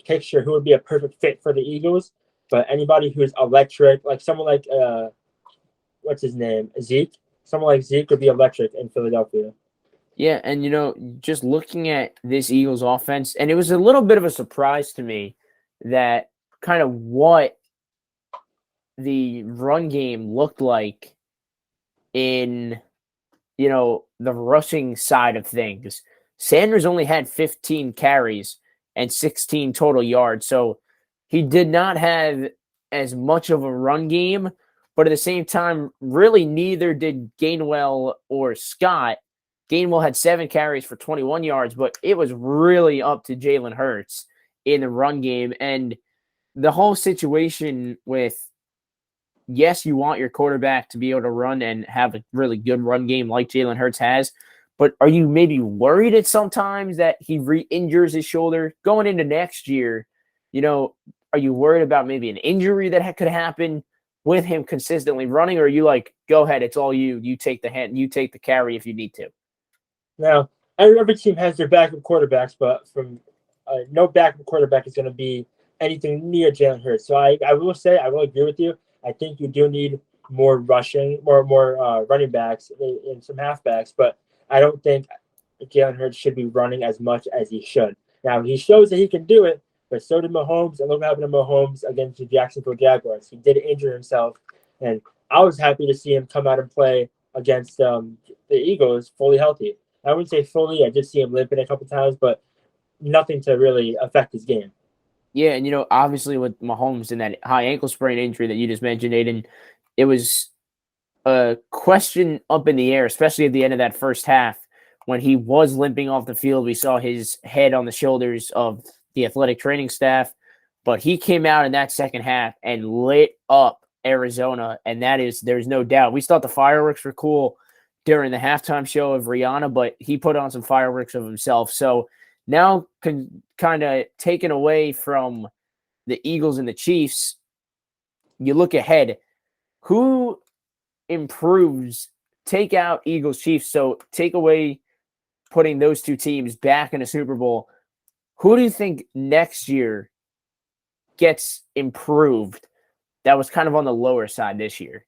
picture who would be a perfect fit for the Eagles, but anybody who's electric, like someone like what's his name, Zeke. Someone like Zeke would be electric in Philadelphia. Yeah, and just looking at this Eagles offense, and it was a little bit of a surprise to me that kind of what the run game looked like in the rushing side of things. Sanders only had 15 carries and 16 total yards. So he did not have as much of a run game, but at the same time, really neither did Gainwell or Scott. Gainwell had 7 carries for 21 yards, but it was really up to Jalen Hurts in the run game. And the whole situation with, yes, you want your quarterback to be able to run and have a really good run game like Jalen Hurts has, but are you maybe worried at sometimes that he re-injures his shoulder going into next year? Are you worried about maybe an injury that could happen with him consistently running, or are you like, go ahead, it's all you. You take the hand, you take the carry if you need to. Now, every team has their backup quarterbacks, but from no backup quarterback is going to be anything near Jalen Hurts. So I will say, I will agree with you. I think you do need more rushing, more running backs and some halfbacks, but I don't think Jalen Hurts should be running as much as he should. Now he shows that he can do it, but so did Mahomes, and look what happened to Mahomes against the Jacksonville Jaguars. He did injure himself, and I was happy to see him come out and play against the Eagles fully healthy. I wouldn't say fully. I did see him limping a couple times, but nothing to really affect his game. Yeah, and obviously with Mahomes and that high ankle sprain injury that you just mentioned, Aiden, it was a question up in the air, especially at the end of that first half when he was limping off the field. We saw his head on the shoulders of the athletic training staff, but he came out in that second half and lit up Arizona, and there's no doubt. We thought the fireworks were cool during the halftime show of Rihanna, but he put on some fireworks of himself. So now kind of taken away from the Eagles and the Chiefs, you look ahead, who improves, take out Eagles Chiefs, so take away putting those two teams back in a Super Bowl. Who do you think next year gets improved that was kind of on the lower side this year?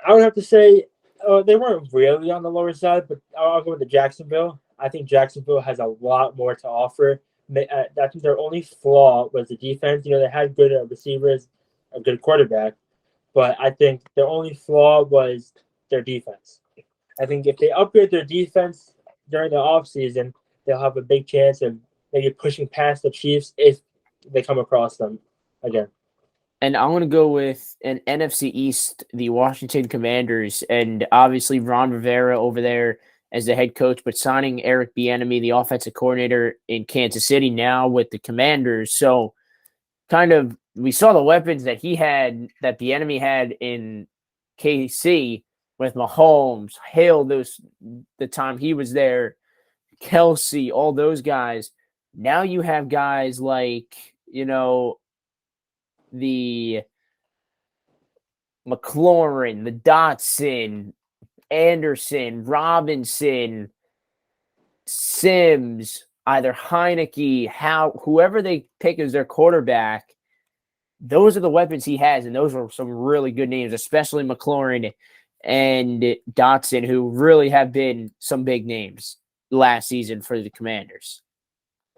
I would have to say they weren't really on the lower side, but I'll go with the Jacksonville. I think Jacksonville has a lot more to offer. I think their only flaw was the defense. They had good receivers, a good quarterback, but I think their only flaw was their defense. I think if they upgrade their defense during the offseason, they'll have a big chance of maybe pushing past the Chiefs if they come across them again. And I'm going to go with an NFC East, the Washington Commanders, and obviously Ron Rivera over there as the head coach, but signing Eric Bieniemy, the offensive coordinator in Kansas City, now with the Commanders. So kind of we saw the weapons that that Bieniemy had in KC with Mahomes, Hale, the time he was there, Kelsey, all those guys. Now you have guys like, the McLaurin, the Dotson, Anderson, Robinson, Sims, either Heineke, whoever they pick as their quarterback, those are the weapons he has, and those are some really good names, especially McLaurin and Dotson, who really have been some big names last season for the Commanders.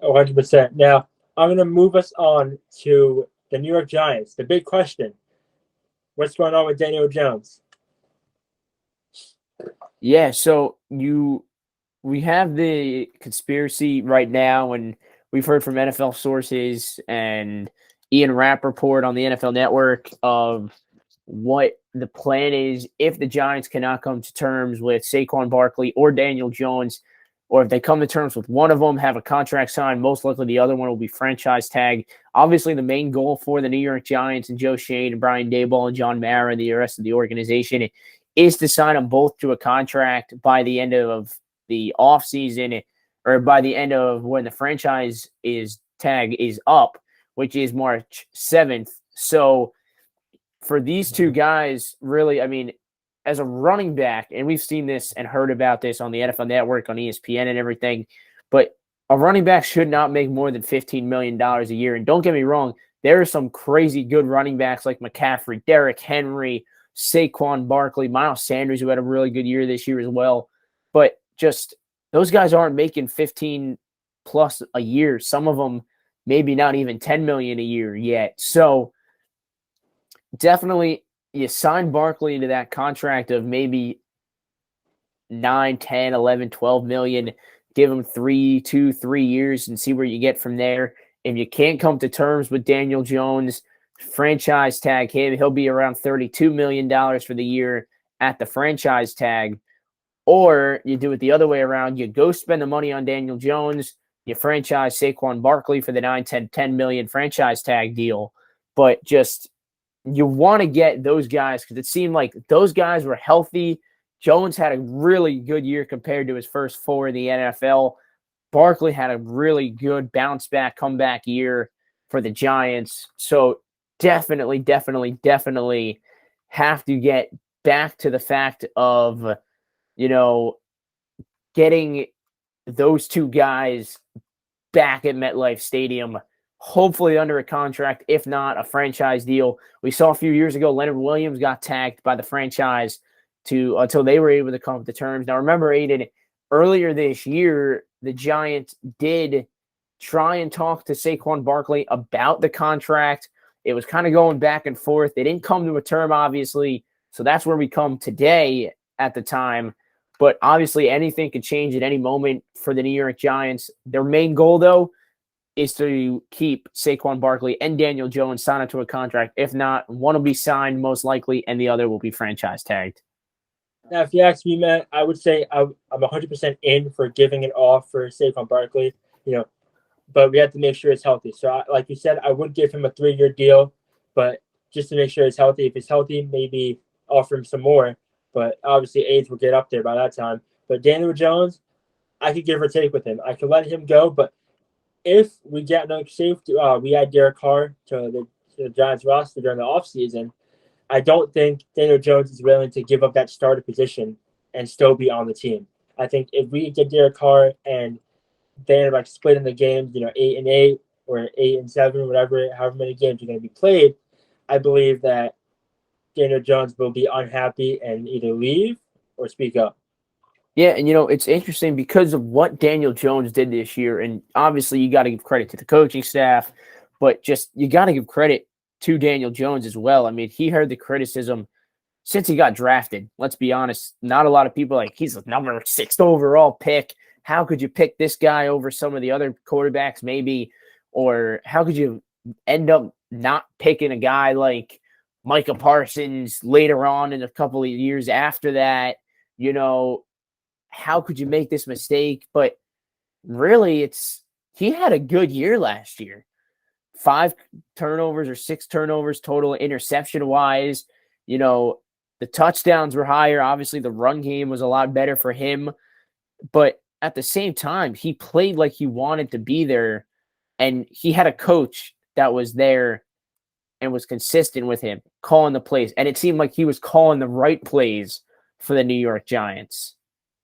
100%. Now, I'm going to move us on to the New York Giants. The big question, what's going on with Daniel Jones? Yeah, so we have the conspiracy right now, and we've heard from NFL sources and Ian Rappaport on the NFL Network of what the plan is if the Giants cannot come to terms with Saquon Barkley or Daniel Jones, or if they come to terms with one of them, have a contract signed, most likely the other one will be franchise tag. Obviously, the main goal for the New York Giants and Joe Schoen and Brian Daboll and John Mara and the rest of the organization is to sign them both to a contract by the end of the offseason, or by the end of when the franchise tag is up, which is March 7th. So for these two guys, really, I mean, as a running back, and we've seen this and heard about this on the NFL Network, on ESPN and everything, but a running back should not make more than $15 million a year. And don't get me wrong, there are some crazy good running backs like McCaffrey, Derrick Henry, Saquon Barkley, Miles Sanders, who had a really good year this year as well. But just those guys aren't making 15 plus a year. Some of them maybe not even 10 million a year yet. So definitely you sign Barkley into that contract of maybe 9, 10, 11, 12 million, give him 3 years and see where you get from there. If you can't come to terms with Daniel Jones, franchise tag him. He'll be around $32 million for the year at the franchise tag. Or you do it the other way around. You go spend the money on Daniel Jones. You franchise Saquon Barkley for the 9, 10 million franchise tag deal. But just you want to get those guys because it seemed like those guys were healthy. Jones had a really good year compared to his first 4 in the NFL. Barkley had a really good bounce back, comeback year for the Giants. So definitely have to get back to the fact of, getting those two guys back at MetLife Stadium hopefully under a contract, if not a franchise deal. We saw a few years ago, Leonard Williams got tagged by the franchise until they were able to come to terms. Now, remember, Aiden, earlier this year, the Giants did try and talk to Saquon Barkley about the contract. It was kind of going back and forth. They didn't come to a term, obviously. So that's where we come today at the time. But obviously, anything could change at any moment for the New York Giants. Their main goal, though, is to keep Saquon Barkley and Daniel Jones signed to a contract. If not, one will be signed most likely, and the other will be franchise tagged. Now, if you ask me, Matt, I would say I'm 100% in for giving it off for Saquon Barkley. But we have to make sure it's healthy. So, like you said, I would give him a 3-year deal, but just to make sure it's healthy. If it's healthy, maybe offer him some more. But obviously, age will get up there by that time. But Daniel Jones, I could give or take with him. I could let him go, but if we get another safety, we add Derek Carr to the Giants roster during the offseason, I don't think Daniel Jones is willing to give up that starter position and still be on the team. I think if we get Derek Carr and they're like splitting the games, 8-8 or 8-7, whatever, however many games are going to be played, I believe that Daniel Jones will be unhappy and either leave or speak up. Yeah, and it's interesting because of what Daniel Jones did this year, and obviously you got to give credit to the coaching staff, but just you got to give credit to Daniel Jones as well. I mean, he heard the criticism since he got drafted. Let's be honest, not a lot of people he's the number 6th overall pick. How could you pick this guy over some of the other quarterbacks maybe? Or how could you end up not picking a guy like Micah Parsons later on in a couple of years after that? How could you make this mistake? But really, he had a good year last year. 5 turnovers or 6 turnovers total interception-wise. The touchdowns were higher. Obviously, the run game was a lot better for him. But at the same time, he played like he wanted to be there, and he had a coach that was there and was consistent with him, calling the plays. And it seemed like he was calling the right plays for the New York Giants.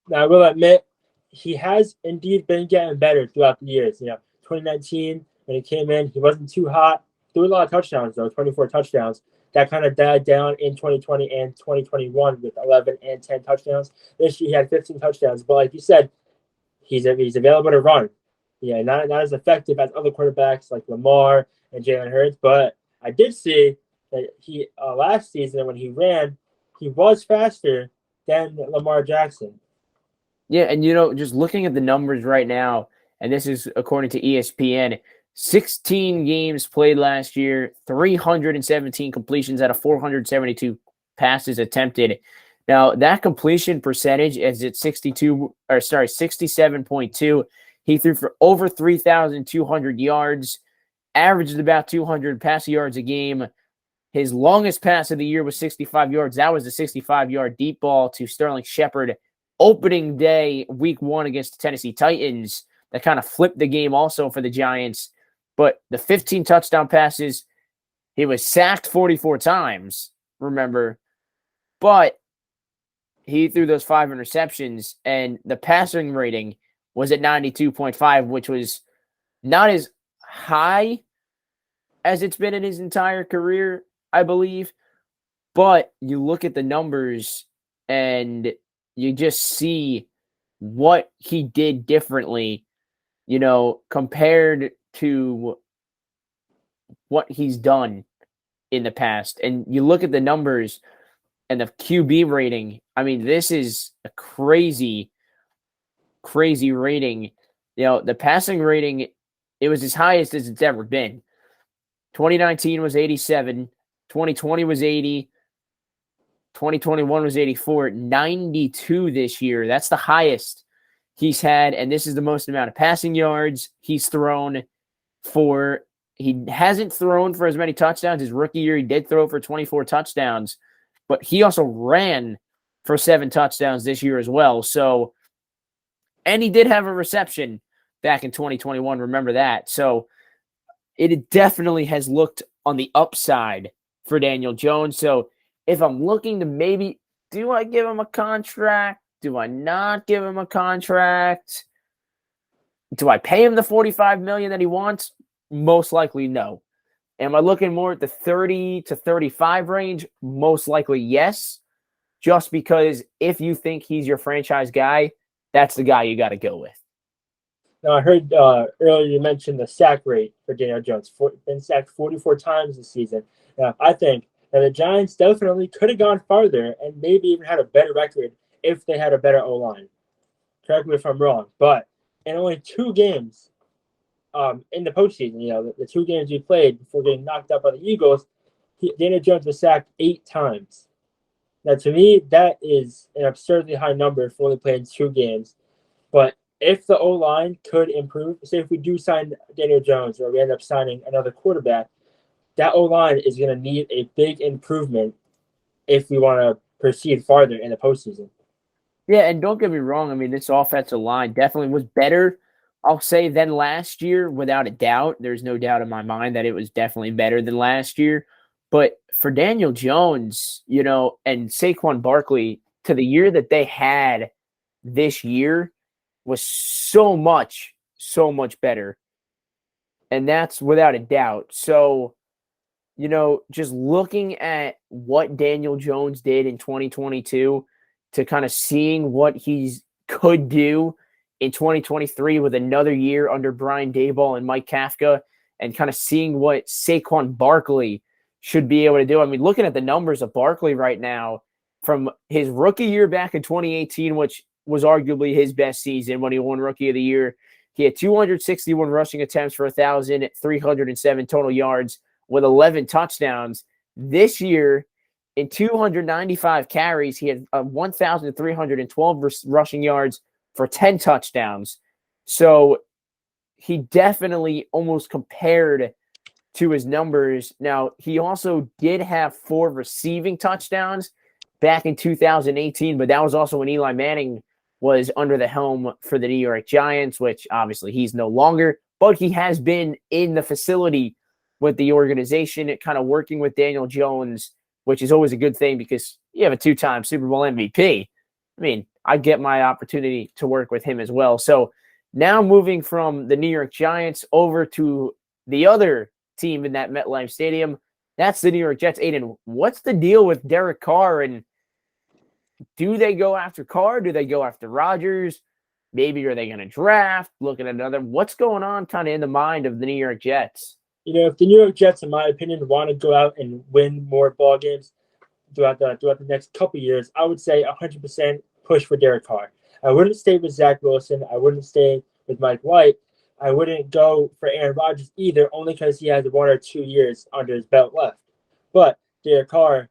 Now, I will admit, he has indeed been getting better throughout the years. 2019, when he came in, he wasn't too hot. Threw a lot of touchdowns, though, 24 touchdowns. That kind of died down in 2020 and 2021 with 11 and 10 touchdowns. This year, he had 15 touchdowns. But like you said, he's available to run. Yeah, not as effective as other quarterbacks like Lamar and Jalen Hurts. But I did see that he last season when he ran, he was faster than Lamar Jackson. Yeah, and just looking at the numbers right now, and this is according to ESPN, 16 games played last year, 317 completions out of 472 passes attempted. Now, that completion percentage is at 67.2. He threw for over 3,200 yards, averaged about 200 passing yards a game. His longest pass of the year was 65 yards. That was a 65-yard deep ball to Sterling Shepard opening day, week 1 against the Tennessee Titans. That kind of flipped the game also for the Giants. But the 15 touchdown passes, he was sacked 44 times, remember. But he threw those 5 interceptions, and the passing rating was at 92.5, which was not as high as it's been in his entire career, I believe. But you look at the numbers, and you just see what he did differently, compared to what he's done in the past. And you look at the numbers and the QB rating. I mean, this is a crazy rating. The passing rating, it was as highest as it's ever been. 2019 was 87. 2020 was 80. 2021 was 84. 92 this year. That's the highest he's had, and this is the most amount of passing yards he's thrown for. He hasn't thrown for as many touchdowns. His rookie year, he did throw for 24 touchdowns, but he also ran for 7 touchdowns this year as well. So, and he did have a reception back in 2021. Remember that. So it definitely has looked on the upside for Daniel Jones. So if I'm looking to maybe, do I give him a contract? Do I not give him a contract? Do I pay him the $45 million that he wants? Most likely, no. Am I looking more at the 30 to 35 range? Most likely, yes. Just because if you think he's your franchise guy, that's the guy you got to go with. Now, I heard earlier you mentioned the sack rate for Daniel Jones. Been sacked 44 times this season. Now, I think that the Giants definitely could have gone farther and maybe even had a better record if they had a better O-line. Correct me if I'm wrong, but in only 2 games in the postseason, the 2 games we played before getting knocked out by the Eagles, Daniel Jones was sacked 8 times. Now, to me, that is an absurdly high number for only playing 2 games. But if the O-line could improve, say if we do sign Daniel Jones or we end up signing another quarterback, that O-line is going to need a big improvement if we want to proceed farther in the postseason. Yeah, and don't get me wrong. I mean, this offensive line definitely was better, I'll say, than last year, without a doubt. There's no doubt in my mind that it was definitely better than last year. But for Daniel Jones, and Saquon Barkley, to the year that they had this year was so much better. And that's without a doubt. So, just looking at what Daniel Jones did in 2022 to kind of seeing what he could do in 2023 with another year under Brian Daboll and Mike Kafka, and kind of seeing what Saquon Barkley should be able to do. I mean, looking at the numbers of Barkley right now from his rookie year back in 2018, which was arguably his best season when he won Rookie of the Year. He had 261 rushing attempts for 1,307 total yards with 11 touchdowns. This year, in 295 carries, he had 1,312 rushing yards for 10 touchdowns. So he definitely almost compared to his numbers. Now, he also did have 4 receiving touchdowns back in 2018, but that was also when Eli Manning was under the helm for the New York Giants, which obviously he's no longer, but he has been in the facility with the organization, kind of working with Daniel Jones, which is always a good thing because you have a 2-time Super Bowl MVP. I mean, I get my opportunity to work with him as well. So now moving from the New York Giants over to the other team in that MetLife Stadium, that's the New York Jets. Aiden, what's the deal with Derek Carr, and do they go after Carr? Do they go after Rodgers? Maybe are they going to draft? Looking at another. What's going on kind of in the mind of the New York Jets? If the New York Jets, in my opinion, want to go out and win more ball games throughout the next couple years, I would say 100% push for Derek Carr. I wouldn't stay with Zach Wilson. I wouldn't stay with Mike White. I wouldn't go for Aaron Rodgers either, only because he has 1 or 2 years under his belt left. But Derek Carr,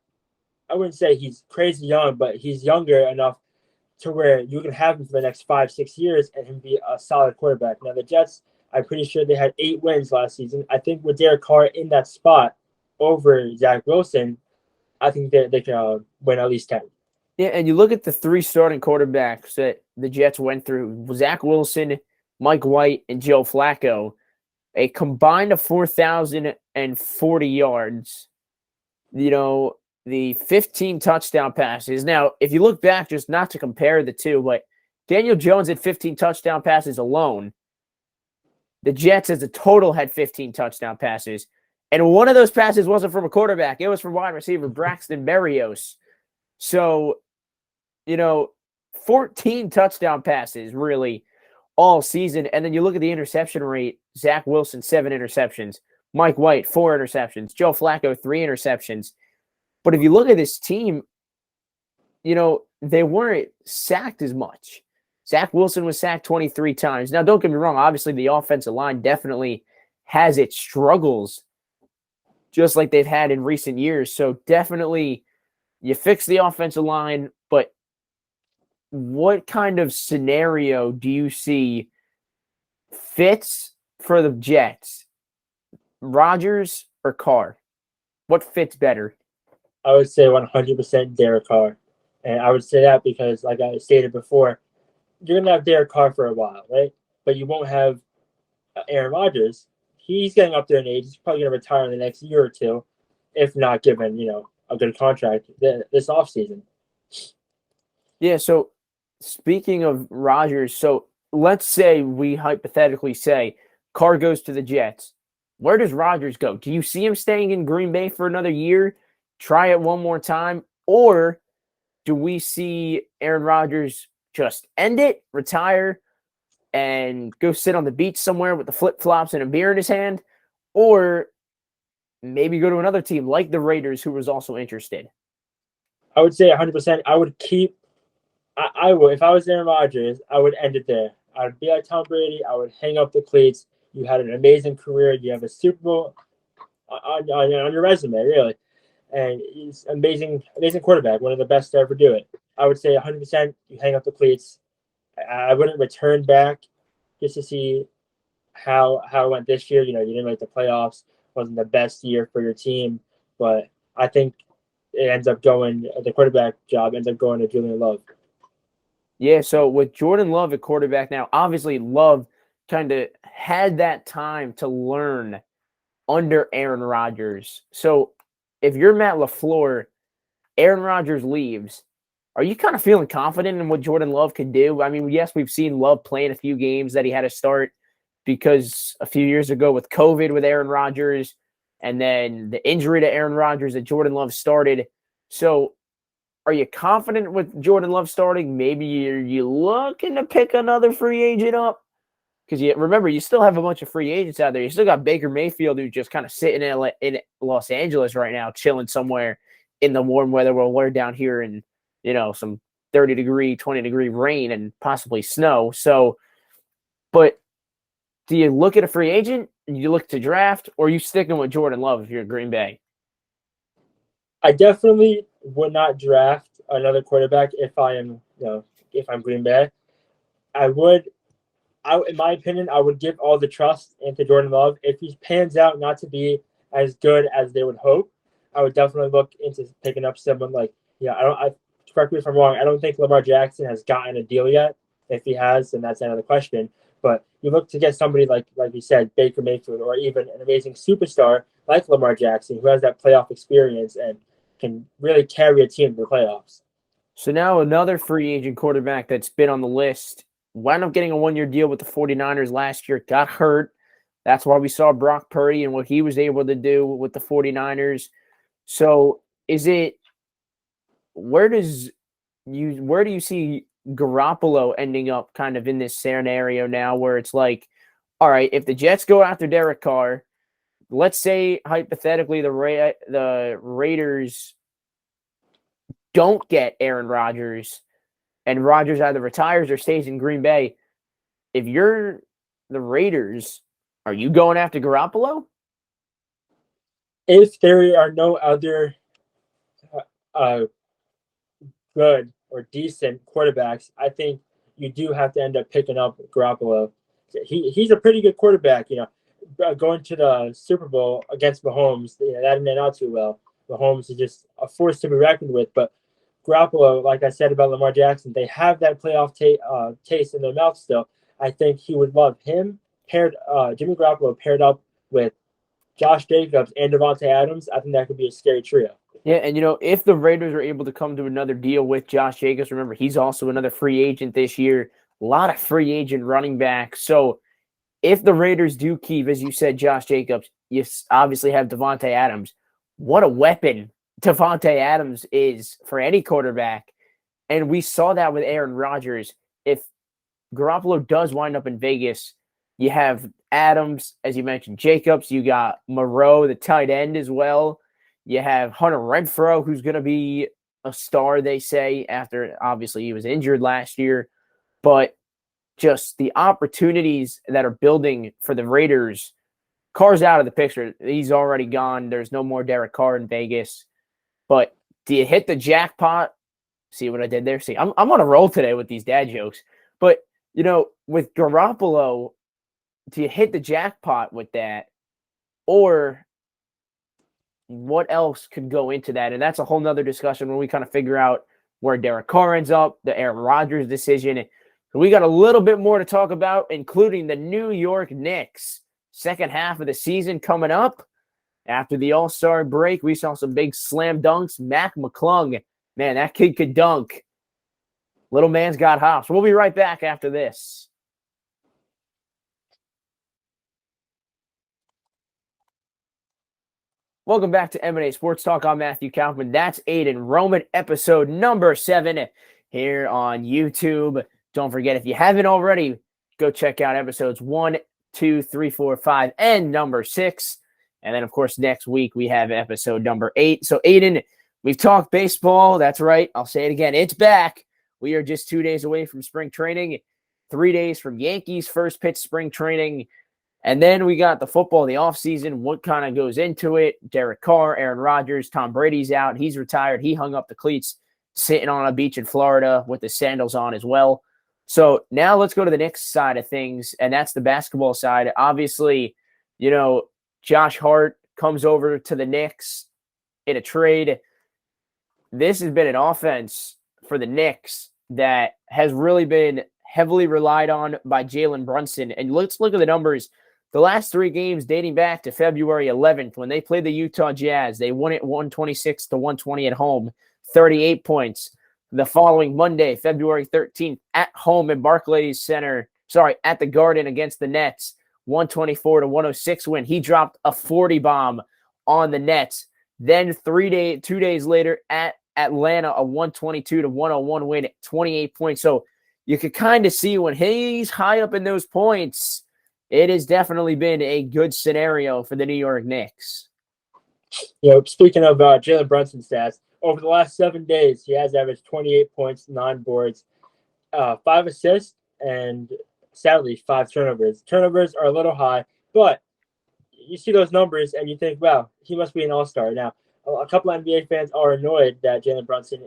I wouldn't say he's crazy young, but he's younger enough to where you can have him for the next 5-6 years and him be a solid quarterback. Now, the Jets, I'm pretty sure they had 8 wins last season. I think with Derek Carr in that spot over Zach Wilson, I think they can win at least 10. Yeah, and you look at the 3 starting quarterbacks that the Jets went through: Zach Wilson, Mike White, and Joe Flacco, a combined of 4,040 yards. The 15 touchdown passes. Now, if you look back, just not to compare the two, but Daniel Jones had 15 touchdown passes alone. The Jets as a total had 15 touchdown passes. And one of those passes wasn't from a quarterback. It was from wide receiver Braxton Berrios. So, 14 touchdown passes, really, all season. And then you look at the interception rate. Zach Wilson, 7 interceptions. Mike White, 4 interceptions. Joe Flacco, 3 interceptions. But if you look at this team, they weren't sacked as much. Zach Wilson was sacked 23 times. Now, don't get me wrong. Obviously, the offensive line definitely has its struggles, just like they've had in recent years. So definitely you fix the offensive line, but what kind of scenario do you see fits for the Jets? Rodgers or Carr? What fits better? I would say 100% Derek Carr. And I would say that because, like I stated before, you're going to have Derek Carr for a while, right? But you won't have Aaron Rodgers. He's getting up there in age. He's probably going to retire in the next year or two, if not given, a good contract this offseason. Yeah, so speaking of Rodgers, so let's say we hypothetically say Carr goes to the Jets. where does Rodgers go? Do you see him staying in Green Bay for another year, try it one more time, or do we see Aaron Rodgers just end it, retire, and go sit on the beach somewhere with the flip-flops and a beer in his hand, or maybe go to another team like the Raiders, who was also interested? I would say 100%. I would keep. I would, if I was Aaron Rodgers, I would end it there. I would be like Tom Brady. I would hang up the cleats. You had an amazing career. You have a Super Bowl on your resume, really, and he's amazing quarterback, one of the best to ever do it. I would say 100%. You hang up the cleats. I wouldn't return back just to see how it went this year. You know, you didn't make the playoffs. Wasn't the best year for your team, but I think the quarterback job ends up going to Julian Love. Yeah, so with Jordan Love at quarterback now, obviously Love kind of had that time to learn under Aaron Rodgers. So if you're Matt LaFleur, Aaron Rodgers leaves, are you kind of feeling confident in what Jordan Love could do? I mean, yes, we've seen Love play in a few games that he had to start because a few years ago with COVID with Aaron Rodgers and then the injury to Aaron Rodgers that Jordan Love started. So are you confident with Jordan Love starting? Maybe you looking to pick another free agent up? Because remember, you still have a bunch of free agents out there. You still got Baker Mayfield, who's just kind of sitting in Los Angeles right now, chilling somewhere in the warm weather while we're down here in, some 30-degree, 20-degree rain and possibly snow. So, but do you look at a free agent? You look to draft, or are you sticking with Jordan Love if you're Green Bay? I definitely would not draft another quarterback if I'm Green Bay. In my opinion, I would give all the trust into Jordan Love. If he pans out not to be as good as they would hope, I would definitely look into picking up someone like, correct me if I'm wrong. I don't think Lamar Jackson has gotten a deal yet. If he has, then that's another question. But you look to get somebody like you said, Baker Mayfield, or even an amazing superstar like Lamar Jackson, who has that playoff experience and can really carry a team to the playoffs. So now another free agent quarterback that's been on the list wound up getting a one-year deal with the 49ers last year, got hurt. That's why we saw Brock Purdy and what he was able to do with the 49ers. So where do you see Garoppolo ending up kind of in this scenario now where it's like, all right, if the Jets go after Derek Carr, let's say hypothetically the Raiders don't get Aaron Rodgers and Rodgers either retires or stays in Green Bay. If you're the Raiders, are you going after Garoppolo? If there are no other good or decent quarterbacks, I think you do have to end up picking up Garoppolo. He's a pretty good quarterback. Going to the Super Bowl against Mahomes, that didn't end out too well. Mahomes is just a force to be reckoned with. But Garoppolo, like I said about Lamar Jackson, they have that playoff taste in their mouth still. I think he would love him Jimmy Garoppolo paired up with Josh Jacobs and Devontae Adams. I think that could be a scary trio. Yeah, and if the Raiders are able to come to another deal with Josh Jacobs, remember he's also another free agent this year. A lot of free agent running backs. So if the Raiders do keep, as you said, Josh Jacobs, you obviously have Devontae Adams. What a weapon Devontae Adams is for any quarterback. And we saw that with Aaron Rodgers. If Garoppolo does wind up in Vegas, you have Adams, as you mentioned, Jacobs. You got Moreau, the tight end as well. You have Hunter Renfrow, who's going to be a star, they say, after obviously he was injured last year. But just the opportunities that are building for the Raiders. Carr's out of the picture. He's already gone. There's no more Derek Carr in Vegas. But do you hit the jackpot? See what I did there? See, I'm on a roll today with these dad jokes. But, with Garoppolo, do you hit the jackpot with that? Or what else could go into that? And that's a whole nother discussion when we kind of figure out where Derek Carr ends up, the Aaron Rodgers decision. We got a little bit more to talk about, including the New York Knicks. Second half of the season coming up. After the All-Star break, we saw some big slam dunks. Mac McClung, man, that kid could dunk. Little man's got hops. We'll be right back after this. Welcome back to M&A Sports Talk. I'm Matthew Kaufman. That's Aiden Roman, episode number 7 here on YouTube. Don't forget, if you haven't already, go check out episodes 1, 2, 3, 4, 5, and number 6. And then, of course, next week we have episode number 8. So, Aiden, we've talked baseball. That's right. I'll say it again. It's back. We are just 2 days away from spring training, 3 days from Yankees' first pitch spring training. And then we got the football, the offseason, what kind of goes into it. Derek Carr, Aaron Rodgers, Tom Brady's out. He's retired. He hung up the cleats sitting on a beach in Florida with the sandals on as well. So now let's go to the Knicks side of things, and that's the basketball side. Obviously, Josh Hart comes over to the Knicks in a trade. This has been an offense for the Knicks that has really been heavily relied on by Jalen Brunson. And let's look at the numbers. The last 3 games dating back to February 11th when they played the Utah Jazz, they won it 126-120 at home, 38 points. The following Monday, February 13th, at home at Barclays Center, at the Garden against the Nets, 124-106 win. He dropped a 40 bomb on the Nets. Then 2 days later at Atlanta, a 122-101 win, 28 points. So you could kind of see when he's high up in those points, it has definitely been a good scenario for the New York Knicks. Speaking of Jalen Brunson stats, over the last 7 days, he has averaged 28 points, 9 boards, 5 assists, and sadly, 5 turnovers. Turnovers are a little high, but you see those numbers and you think, wow, he must be an all-star. Now, a couple of NBA fans are annoyed that Jalen Brunson,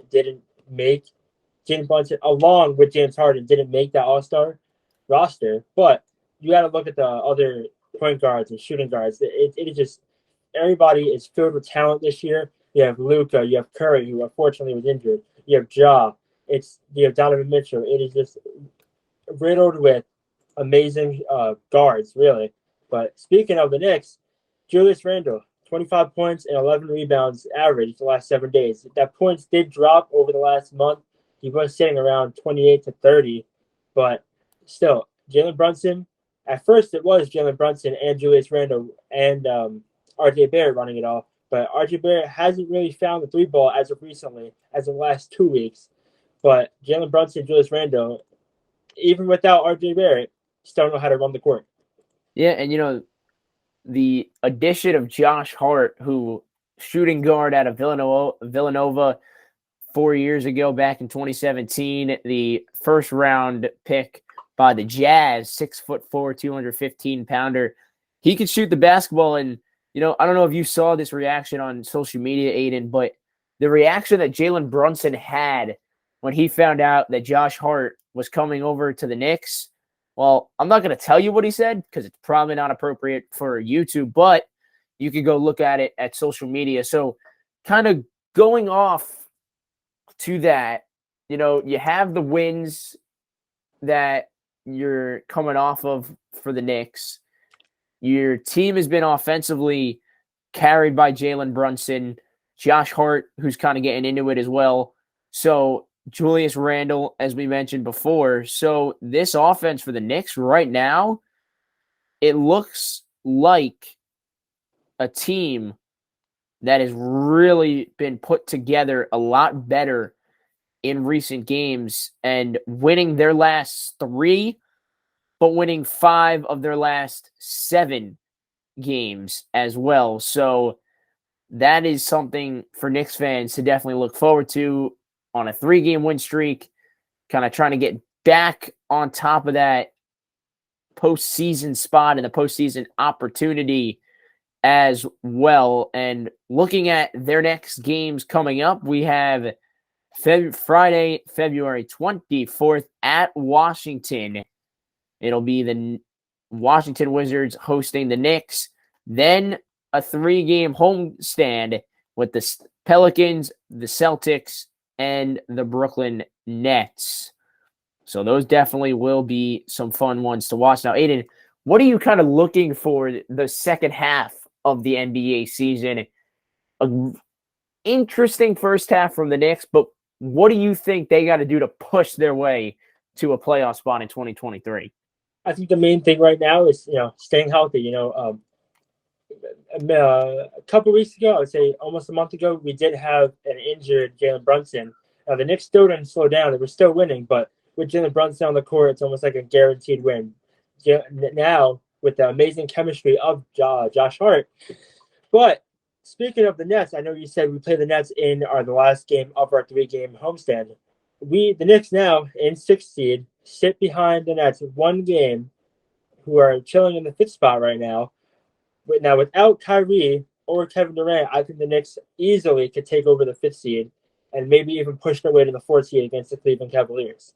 along with James Harden, didn't make that all-star roster, but you got to look at the other point guards and shooting guards. It is just everybody is filled with talent this year. You have Luka, you have Curry, who unfortunately was injured. You have Ja. You have Donovan Mitchell. It is just riddled with amazing guards, really. But speaking of the Knicks, Julius Randle, 25 points and 11 rebounds average the last 7 days. That points did drop over the last month. He was sitting around 28 to 30, but still, Jalen Brunson. At first, it was Jalen Brunson and Julius Randle and R.J. Barrett running it all. But R.J. Barrett hasn't really found the 3-ball as of recently, as of the last 2 weeks. But Jalen Brunson, Julius Randle, even without R.J. Barrett, still know how to run the court. Yeah, and the addition of Josh Hart, who shooting guard out of Villanova 4 years ago, back in 2017, the first round pick by the Jazz, 6'4", 215-pounder. He could shoot the basketball, and I don't know if you saw this reaction on social media, Aiden, but the reaction that Jalen Brunson had when he found out that Josh Hart was coming over to the Knicks. Well, I'm not going to tell you what he said because it's probably not appropriate for YouTube, but you could go look at it at social media. So kind of going off to that, you have the wins that you're coming off of for the Knicks. Your team has been offensively carried by Jalen Brunson, Josh Hart, who's kind of getting into it as well. So Julius Randle, as we mentioned before. So this offense for the Knicks right now, it looks like a team that has really been put together a lot better in recent games and winning their last 3, but winning 5 of their last 7 games as well. So that is something for Knicks fans to definitely look forward to on a 3-game win streak, kind of trying to get back on top of that postseason spot and the postseason opportunity as well. And looking at their next games coming up, we have Friday, February 24th at Washington. It'll be the Washington Wizards hosting the Knicks. Then a 3-game homestand with the Pelicans, the Celtics, and the Brooklyn Nets. So those definitely will be some fun ones to watch. Now, Aiden, what are you kind of looking for the second half of the NBA season? An interesting first half from the Knicks, but what do you think they got to do to push their way to a playoff spot in 2023? I think the main thing right now is, staying healthy. a couple weeks ago, I would say almost a month ago, we did have an injured Jalen Brunson. Now, the Knicks still didn't slow down. They were still winning, but with Jalen Brunson on the court, it's almost like a guaranteed win. Now, with the amazing chemistry of Josh Hart. But speaking of the Nets, I know you said we play the Nets in the last game of our 3-game homestand. The Knicks now in 6th seed, sit behind the Nets 1 game, who are chilling in the 5th spot right now. But now without Kyrie or Kevin Durant, I think the Knicks easily could take over the 5th seed and maybe even push their way to the 4th seed against the Cleveland Cavaliers.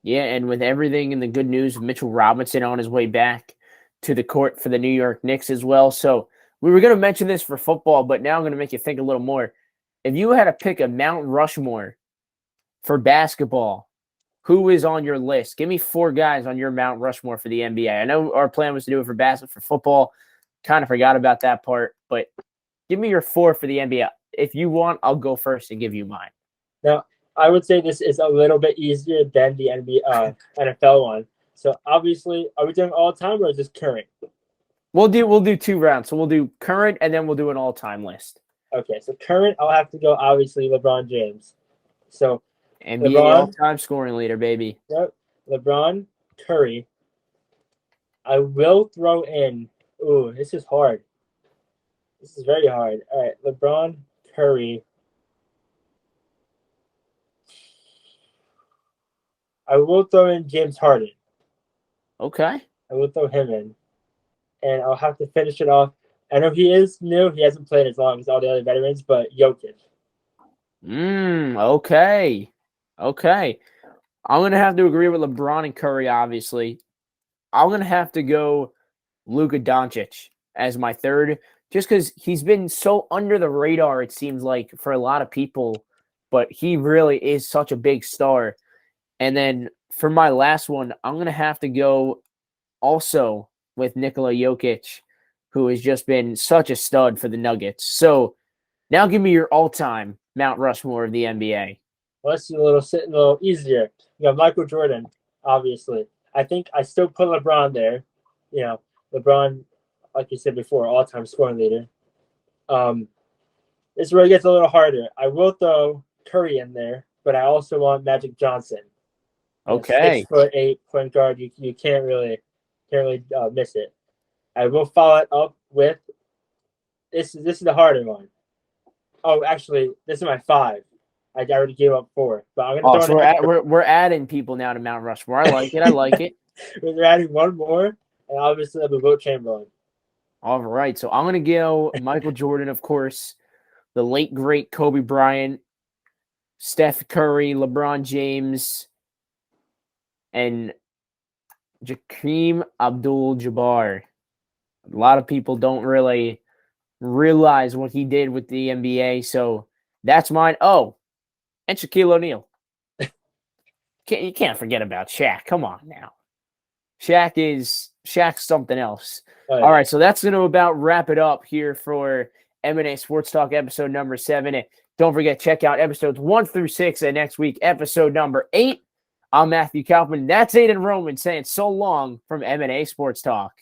Yeah, and with everything in the good news of Mitchell Robinson on his way back to the court for the New York Knicks as well. So we were going to mention this for football, but now I'm going to make you think a little more. If you had to pick a Mount Rushmore for basketball, who is on your list? Give me 4 guys on your Mount Rushmore for the NBA. I know our plan was to do it for football. Kind of forgot about that part, but give me your 4 for the NBA. If you want, I'll go first and give you mine. Now, I would say this is a little bit easier than the NFL one. So obviously, are we doing all time or is this current? We'll do 2 rounds. So we'll do current and then we'll do an all-time list. Okay, so current, I'll have to go obviously LeBron James. So NBA LeBron, all-time scoring leader, baby. Yep, LeBron, Curry. I will throw in. Ooh, this is hard. This is very hard. All right, LeBron, Curry. I will throw in James Harden. Okay. I will throw him in. And I'll have to finish it off. I know he is new. He hasn't played as long as all the other veterans, but Jokic. Okay. Okay. I'm going to have to agree with LeBron and Curry, obviously. I'm going to have to go Luka Doncic as my 3rd, just because he's been so under the radar, it seems like, for a lot of people, but he really is such a big star. And then for my last one, I'm going to have to go also with Nikola Jokic, who has just been such a stud for the Nuggets. So now give me your all-time Mount Rushmore of the NBA. Well, let's do a little easier. You got Michael Jordan, obviously. I think I still put LeBron there. You know, LeBron, like you said before, all-time scoring leader. This is where it gets a little harder. I will throw Curry in there, but I also want Magic Johnson. Okay. 6'8" point guard. You can't really miss it. I will follow it up with this is the harder one. Oh, actually, this is my 5. I already gave up 4, but I'm gonna throw so we're adding people now to Mount Rushmore. I like it. I like it. We're adding 1 more, and obviously I'll be Wilt Chamberlain. All right, so I'm gonna go Michael Jordan, of course, the late great Kobe Bryant, Steph Curry, LeBron James, and Jakeem Abdul-Jabbar. A lot of people don't really realize what he did with the NBA, so that's mine. Oh, and Shaquille O'Neal. You can't forget about Shaq. Come on now. Shaq's something else. Oh, yeah. All right, so that's going to about wrap it up here for M&A Sports Talk episode number 7. And don't forget, check out episodes 1 through 6, and next week, episode number 8. I'm Matthew Kaufman. That's Aiden Roman saying so long from M&A Sports Talk.